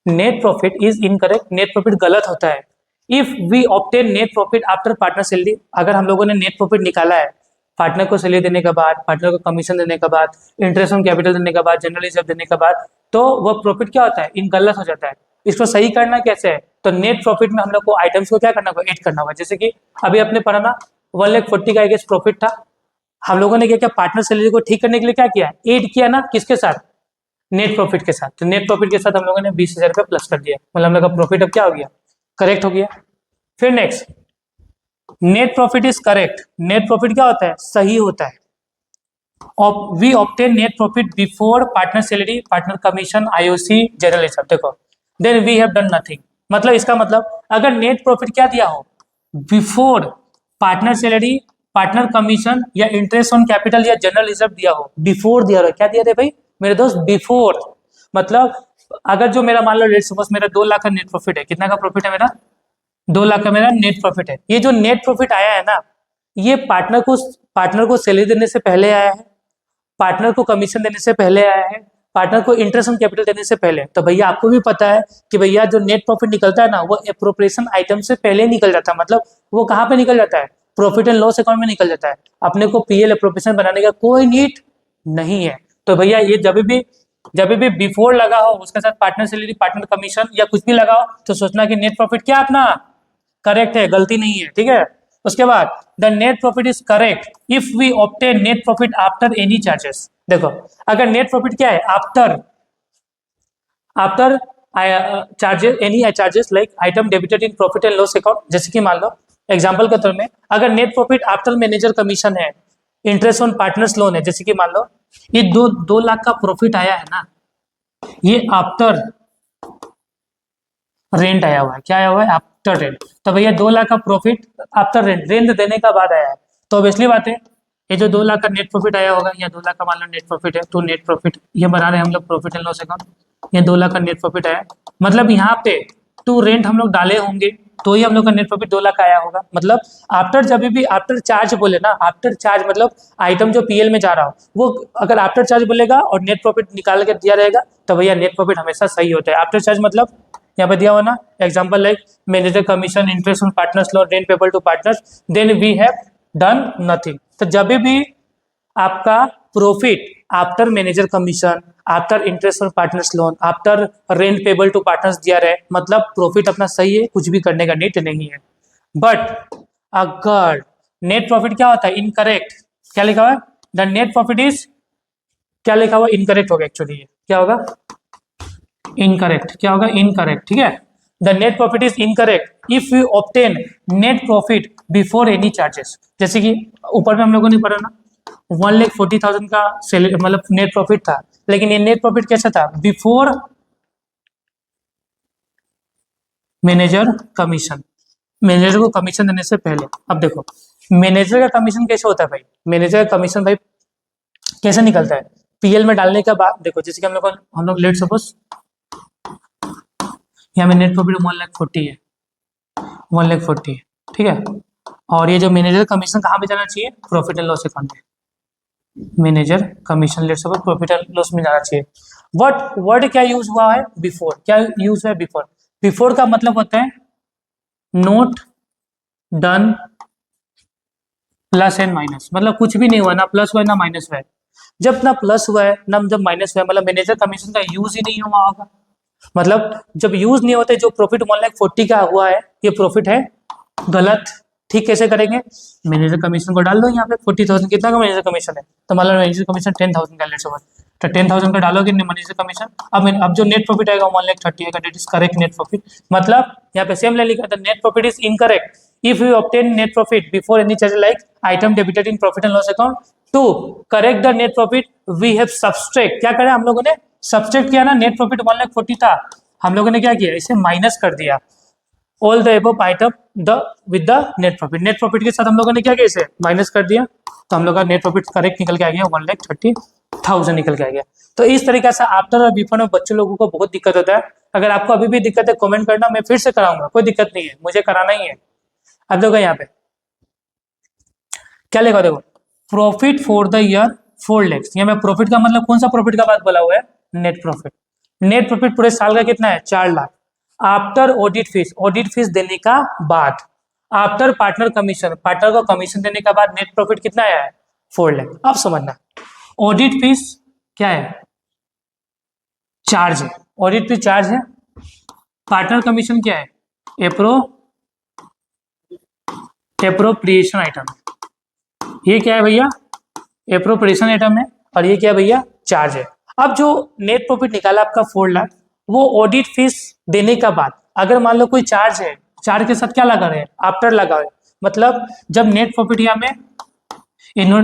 net profit is incorrect, net profit गलत होता है if we obtain net profit after partner salary. अगर हम लोगों ने नेट प्रॉफिट निकाला है पार्टनर को सैलरी देने के बाद, पार्टनर को कमीशन देने के बाद, इंटरेस्ट ऑन कैपिटल देने के बाद, जनरल रिजर्व देने के बाद, तो वो प्रॉफिट क्या होता है, इन गलत हो जाता है। इसको सही करना कैसे है, तो नेट प्रॉफिट में हम लोग को आइटम्स को क्या करना होगा, ऐड करना होगा। जैसे कि अभी आपने पढ़ा ना 1,40,000 का एक प्रॉफिट था, हम लोगों ने क्या किया, पार्टनर सैलरी को ठीक करने के लिए क्या किया, ऐड किया ना, किसके साथ, नेट प्रॉफिट के साथ। तो नेट प्रॉफिट के साथ हम लोगों ने 20,000 रुपये प्लस कर दिया, मतलब हम लोग का प्रॉफिट अब क्या हो गया, करेक्ट हो गया। फिर next net profit is correct, net profit क्या होता है, सही होता है। We obtain net profit before partner salary, partner commission, IOC, general reserve. देखो then we have done nothing, मतलब इसका मतलब अगर नेट प्रॉफिट क्या दिया हो, before partner salary, partner commission या इंटरेस्ट ऑन कैपिटल या जनरल रिजर्व दिया हो, बिफोर दिया हो, क्या दिया थे भाई मेरे दोस्त, बिफोर। मतलब अगर जो मेरा मान लो लेट सपोज मेरा 2 लाख का नेट प्रॉफिट है, कितना का प्रॉफिट है मेरा, 2 लाख का मेरा नेट प्रॉफिट है। ये जो नेट प्रॉफिट आया है ना, ये पार्टनर को सैलरी देने से पहले आया है, पार्टनर को कमीशन देने से पहले आया है, पार्टनर को इंटरेस्ट ऑन कैपिटल देने से पहले। तो भैया आपको भी पता है कि भैया जो नेट प्रॉफिट निकलता है ना, वो एप्रोप्रिएशन आइटम से पहले निकल जाता है, मतलब वो कहाँ पे निकल जाता है, प्रॉफिट एंड लॉस अकाउंट में निकल जाता है। अपने को पीएल एप्रोप्रिएशन बनाने का कोई नीड नहीं है। तो भैया ये जब भी बिफोर लगा हो उसके साथ पार्टनर सैलरी, पार्टनर कमीशन या कुछ भी लगा हो, तो सोचना कि नेट प्रॉफिट क्या अपना करेक्ट है, गलती नहीं है, ठीक है। उसके बाद the net profit is correct if we obtain net profit after any charges. देखो अगर नेट प्रॉफिट क्या है, after after charges, any charges like item debited in profit and loss account. जैसे कि मान लो एग्जांपल के तौर में अगर net profit after manager commission है, इंटरेस्ट ऑन पार्टनर्स लोन है, जैसे कि मान लो ये 2 लाख का प्रॉफिट आया है ना, ये आफ्टर रेंट आया हुआ है। क्या आया हुआ है? After rent. तो भैया 2 लाख का प्रॉफिट आफ्टर रेंट, रेंट देने का बाद आया है, तो ऑब्वियसली बात है ये जो 2 लाख का नेट प्रॉफिट आया होगा, या 2 लाख का मान लो नेट प्रॉफिट है, तो नेट प्रॉफिट ये बना रहे हैं हम लोग प्रॉफिट एंड लॉस अकाउंट, ये 2 लाख का नेट प्रॉफिट आया, मतलब यहाँ पे टू रेंट हम लोग डाले होंगे, तो ही हम लोग का नेट प्रॉफिट 2 लाख आया होगा। मतलब आफ्टर, जब भी आफ्टर चार्ज बोले ना, आफ्टर चार्ज मतलब आइटम जो पीएल में जा रहा हो वो अगर आफ्टर चार्ज बोलेगा और नेट प्रॉफिट निकाल के दिया रहेगा, तो भैया नेट प्रॉफिट हमेशा सही होता है। आफ्टर चार्ज मतलब यहाँ पे दिया हुआ ना, example like manager commission, interest on partners loan, rent payable to partners, then we have done nothing. तो जब भी आपका profit after manager commission, after interest on partners loan, after rent payable to partners दिया रहे, मतलब profit अपना सही है, कुछ भी करने का नीड नहीं है। बट अगर नेट प्रॉफिट क्या होता है? इनकरेक्ट। क्या लिखा हुआ है? द नेट प्रॉफिट इज, क्या लिखा हुआ? इनकरेक्ट होगा एक्चुअली, ये क्या होगा? इनकरेक्ट। क्या होगा? इनकरेक्ट, ठीक है। The net profit is incorrect if you obtain net profit before any charges. जैसे कि ऊपर में हम लोगों ने पढ़ा ना, 1,40,000 का सैलरी मतलब नेट प्रॉफिट था, लेकिन ये नेट प्रॉफिट कैसा था? बिफोर मैनेजर कमीशन, मैनेजर को कमीशन देने से पहले। अब देखो मैनेजर का कमीशन कैसे होता है भाई? मैनेजर का कमीशन भाई कैसे निकलता है? पीएल में डालने के बाद देखो, जैसे कि हम लोग लेट सपोज यहाँ में नेट प्रॉफिट 1,40,000 है, 1,40,000 है, ठीक है। और ये जो मैनेजर कमीशन कहाँ पे जाना चाहिए? प्रॉफिट एंड लॉस अकाउंट में। Manager commission let suppose profit and loss में जाना चाहिए। वट वर्ड क्या यूज हुआ है? बिफोर। क्या यूज हुआ है? बिफोर। बिफोर का मतलब होता है note done plus and minus, मतलब कुछ भी नहीं हुआ, ना प्लस हुआ है ना माइनस हुआ है। जब ना प्लस हुआ है ना जब माइनस हुआ है, मतलब मैनेजर कमीशन का यूज ही नहीं हुआ होगा। मतलब जब यूज नहीं होते, जो प्रॉफिट 1,40,000 का हुआ है, ये प्रॉफिट है गलत। ठीक, कैसे करेंगे? मैनेजर कमीशन को डाल दो यहाँ पे, 40,000 कितना का मैनेजर कमीशन है, तो मतलब मैनेजर कमीशन 10,000 का लेट सपोज, तो 10,000 का डालोगे मैनेजर कमीशन। अब जो नेट प्रॉफिट आएगा 1,30,000 का, that is correct net profit. मतलब यहाँ पे सेम लाइन लिखा था, net profit is incorrect if you obtain net profit before any charge like item debited in profit and loss account. To correct the net profit we have subtract. क्या करें हम लोगों ने? सब्सट्रैक्ट किया ना, net profit 1,40,000 था, हम लोगों ने क्या किया? इसे माइनस कर दिया। All the above item the with the net profit, net profit के साथ हम लोगों ने क्या किया? इसे माइनस कर दिया, तो हम लोग का नेट प्रॉफिट करेक्ट निकल के आ गया, 1,30,000 निकल के आ गया। तो इस तरीके से आफ्टर और बिफोर में बच्चों लोगों को बहुत दिक्कत होता है। अगर आपको अभी भी दिक्कत है कमेंट करना, मैं फिर से कराऊंगा, कोई दिक्कत नहीं है, मुझे कराना ही है। अब देखो यहाँ पे क्या लिखा, देखो profit for the year 4 lakh. यहाँ में प्रॉफिट का मतलब कौन सा प्रॉफिट का बात बोला हुआ है? Net profit. नेट प्रॉफिट पूरे साल का कितना है? 4 lakh. After audit fees, audit fees देने का बाद, आफ्टर पार्टनर कमीशन, पार्टनर को कमीशन देने के बाद नेट प्रॉफिट कितना आया है? 4 लाख। अब समझना, ऑडिट फीस क्या है? चार्ज है, ऑडिट फीस चार्ज है। पार्टनर कमीशन क्या है? Appropriation item. ये क्या है भैया? एप्रोप्रिएशन आइटम है, और ये क्या है भैया? चार्ज है। अब जो नेट प्रॉफिट निकाला आपका 4 लाख, वो ऑडिट फीस देने का बाद, अगर मान लो कोई चार्ज है, चार्ज के साथ क्या लगा रहे हैं? आफ्टर लगा रहे हैं। मतलब जब नेट प्रॉफिट यहाँ में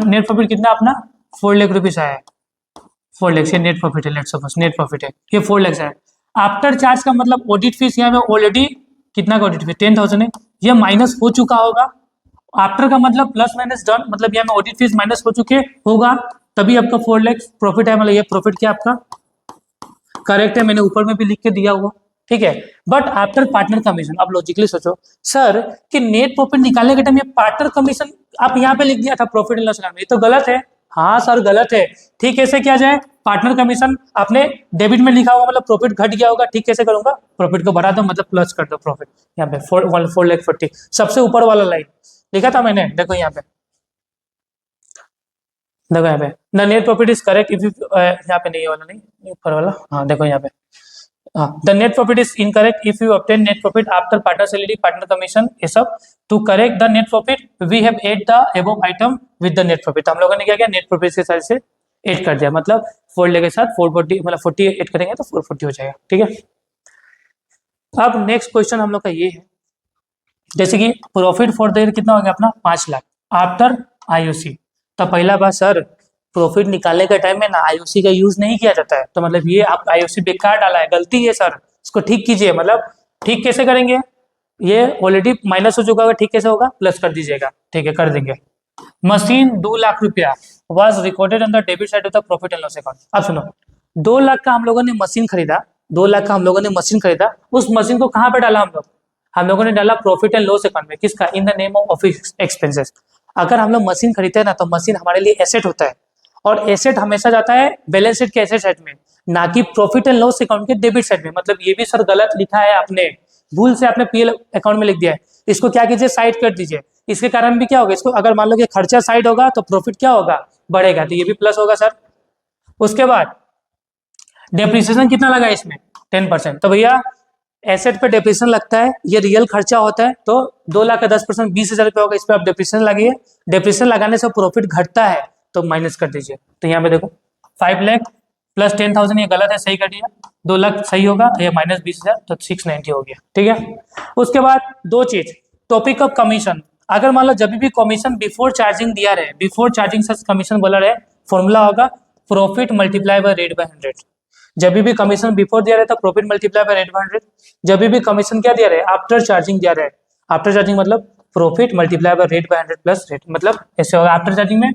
नेट प्रॉफिट कितना अपना 4 लाख रुपीज आया है, 4 लाख से नेट प्रॉफिट है, लेट्स सपोज नेट प्रॉफिट है ये 4 लाख है। आफ्टर चार्ज का मतलब ऑडिट फीस यहाँ में ऑलरेडी कितना का ऑडिट फीस? 10,000 है, ये माइनस हो चुका होगा। आफ्टर का मतलब प्लस माइनस डन, मतलब यहाँ में ऑडिट फीस माइनस हो चुके होगा, तभी आपका 4 लाख प्रॉफिट है। मतलब ये प्रॉफिट क्या आपका करेक्ट है, मैंने ऊपर में भी लिख के दिया हुआ, ठीक है। बट आफ्टर पार्टनर कमीशन, अब लॉजिकली सोचो सर कि नेट प्रॉफिट निकालने के टाइम ये पार्टनर कमीशन आप यहाँ पे लिख दिया था प्रॉफिट एंड लॉस अकाउंट में, ये तो गलत है। हाँ सर गलत है। ठीक, कैसे किया जाए? पार्टनर कमीशन आपने डेबिट में लिखा होगा, मतलब प्रॉफिट घट गया होगा। ठीक, कैसे करूंगा? प्रॉफिट को बढ़ा दो, मतलब प्लस कर दो प्रॉफिट। यहाँ पे 4,40,000 सबसे ऊपर वाला लाइन लिखा था मैंने, देखो यहाँ पे, देखो यहाँ पे the net profit is correct if you, यहाँ पे नहीं वाला, नहीं ऊपर वाला, हाँ देखो यहाँ पे the net profit is incorrect if you obtain net profit after partner salary partner commission ये सब। To correct the net profit we have add the above item with the net profit. हम लोगों ने क्या किया, नेट प्रॉफिट के साथ से एड कर दिया, मतलब फोल्ड के साथ 440 मतलब 40 एड करेंगे तो 440 हो जाएगा। ठीक है, अब नेक्स्ट क्वेश्चन हम लोग का ये है, जैसे कि प्रॉफिट फॉर द ईयर कितना हो गया अपना 5 लाख आफ्टर आईओसी। तो पहला बात सर, प्रॉफिट निकालने के टाइम में ना आईओसी का यूज नहीं किया जाता है, तो मतलब ये आप आईओसी बेकार डाला है, गलती है सर, इसको ठीक कीजिए। मतलब ठीक कैसे करेंगे, ये ऑलरेडी माइनस हो चुका होगा, ठीक कैसे होगा, प्लस कर दीजिएगा। ठीक है, कर देंगे। मशीन 2 लाख रुपया was recorded on the debit side of the profit and loss account. अब सुनो, 2 लाख का हम लोगों ने मशीन खरीदा, 2 लाख का हम लोगों ने मशीन खरीदा, उस मशीन को कहाँ पे डाला हम लोगों ने डाला प्रॉफिट एंड लॉस अकाउंट में। किसका, in the name of office expenses. अगर हम लोग मशीन खरीदते हैं ना, तो मशीन हमारे लिए एसेट होता है, और एसेट हमेशा जाता है बैलेंस शीट के एसेट साइड में, ना कि प्रॉफिट एंड लॉस अकाउंट के डेबिट साइड में। मतलब ये भी सर गलत लिखा है आपने, भूल से आपने पीएल अकाउंट में लिख दिया है। इसको क्या कीजिए, साइड कर दीजिए। इसके कारण भी क्या होगा, इसको अगर मान लो कि खर्चा साइड होगा तो प्रॉफिट क्या होगा, बढ़ेगा, तो ये भी प्लस होगा सर। उसके बाद डेप्रिसिएशन कितना लगा इसमें, 10%। तो भैया एसेट पे डेप्रिसिएशन लगता है, ये रियल खर्चा होता है, तो 2 लाख का 10% 20,000 रुपये होगा, इस पर आप डेप्रिसिएशन लगाइए। डेप्रिसिएशन लगाने से प्रॉफिट घटता है, तो माइनस कर दीजिए। तो यहाँ पे देखो 5 लाख प्लस 10,000, ये गलत है, सही कर दिया। 2 लाख सही होगा, ये माइनस 20,000, तो 690 हो गया। ठीक है, उसके बाद दो चीज, टॉपिक ऑफ कमीशन। अगर मान लो जब भी कमीशन बिफोर चार्जिंग दिया रहे, बिफोर चार्जिंग से कमीशन बोला रहे, फॉर्मूला होगा profit multiply by rate by 100। जब भी कमीशन बिफोर दिया रहता, profit multiply by rate by 100। जब भी कमीशन क्या दिया रहे, आफ्टर चार्जिंग दिया रहे, आफ्टर चार्जिंग मतलब profit multiply by rate by 100 plus rate, मतलब ऐसे होगा। आफ्टर चार्जिंग में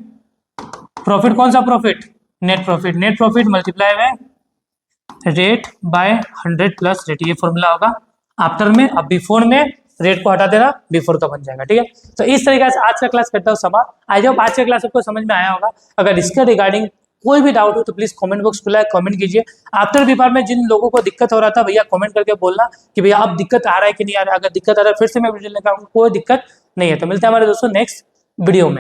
प्रॉफिट कौन सा profit, net profit, net profit multiply by rate by 100 plus rate, ये फॉर्मूला होगा आफ्टर में। अब बिफोर में रेट को हटा देना, बिफोर का बन जाएगा। ठीक है, तो इस तरीके से आज का क्लास करता हूँ समाप्त। आई होप आज का क्लास आपको समझ में आया होगा। अगर इसके रिगार्डिंग कोई भी डाउट हो तो प्लीज कमेंट बॉक्स खुला है, कमेंट कीजिए। आफ्टर पेपर में जिन लोगों को दिक्कत हो रहा था, भैया कमेंट करके बोलना कि भैया अब दिक्कत आ रहा है कि नहीं आ रहा है। अगर दिक्कत आ रहा है फिर से मैं वीडियो लेकर आऊंगा, कोई दिक्कत नहीं है। तो मिलते हैं हमारे दोस्तों नेक्स्ट वीडियो में।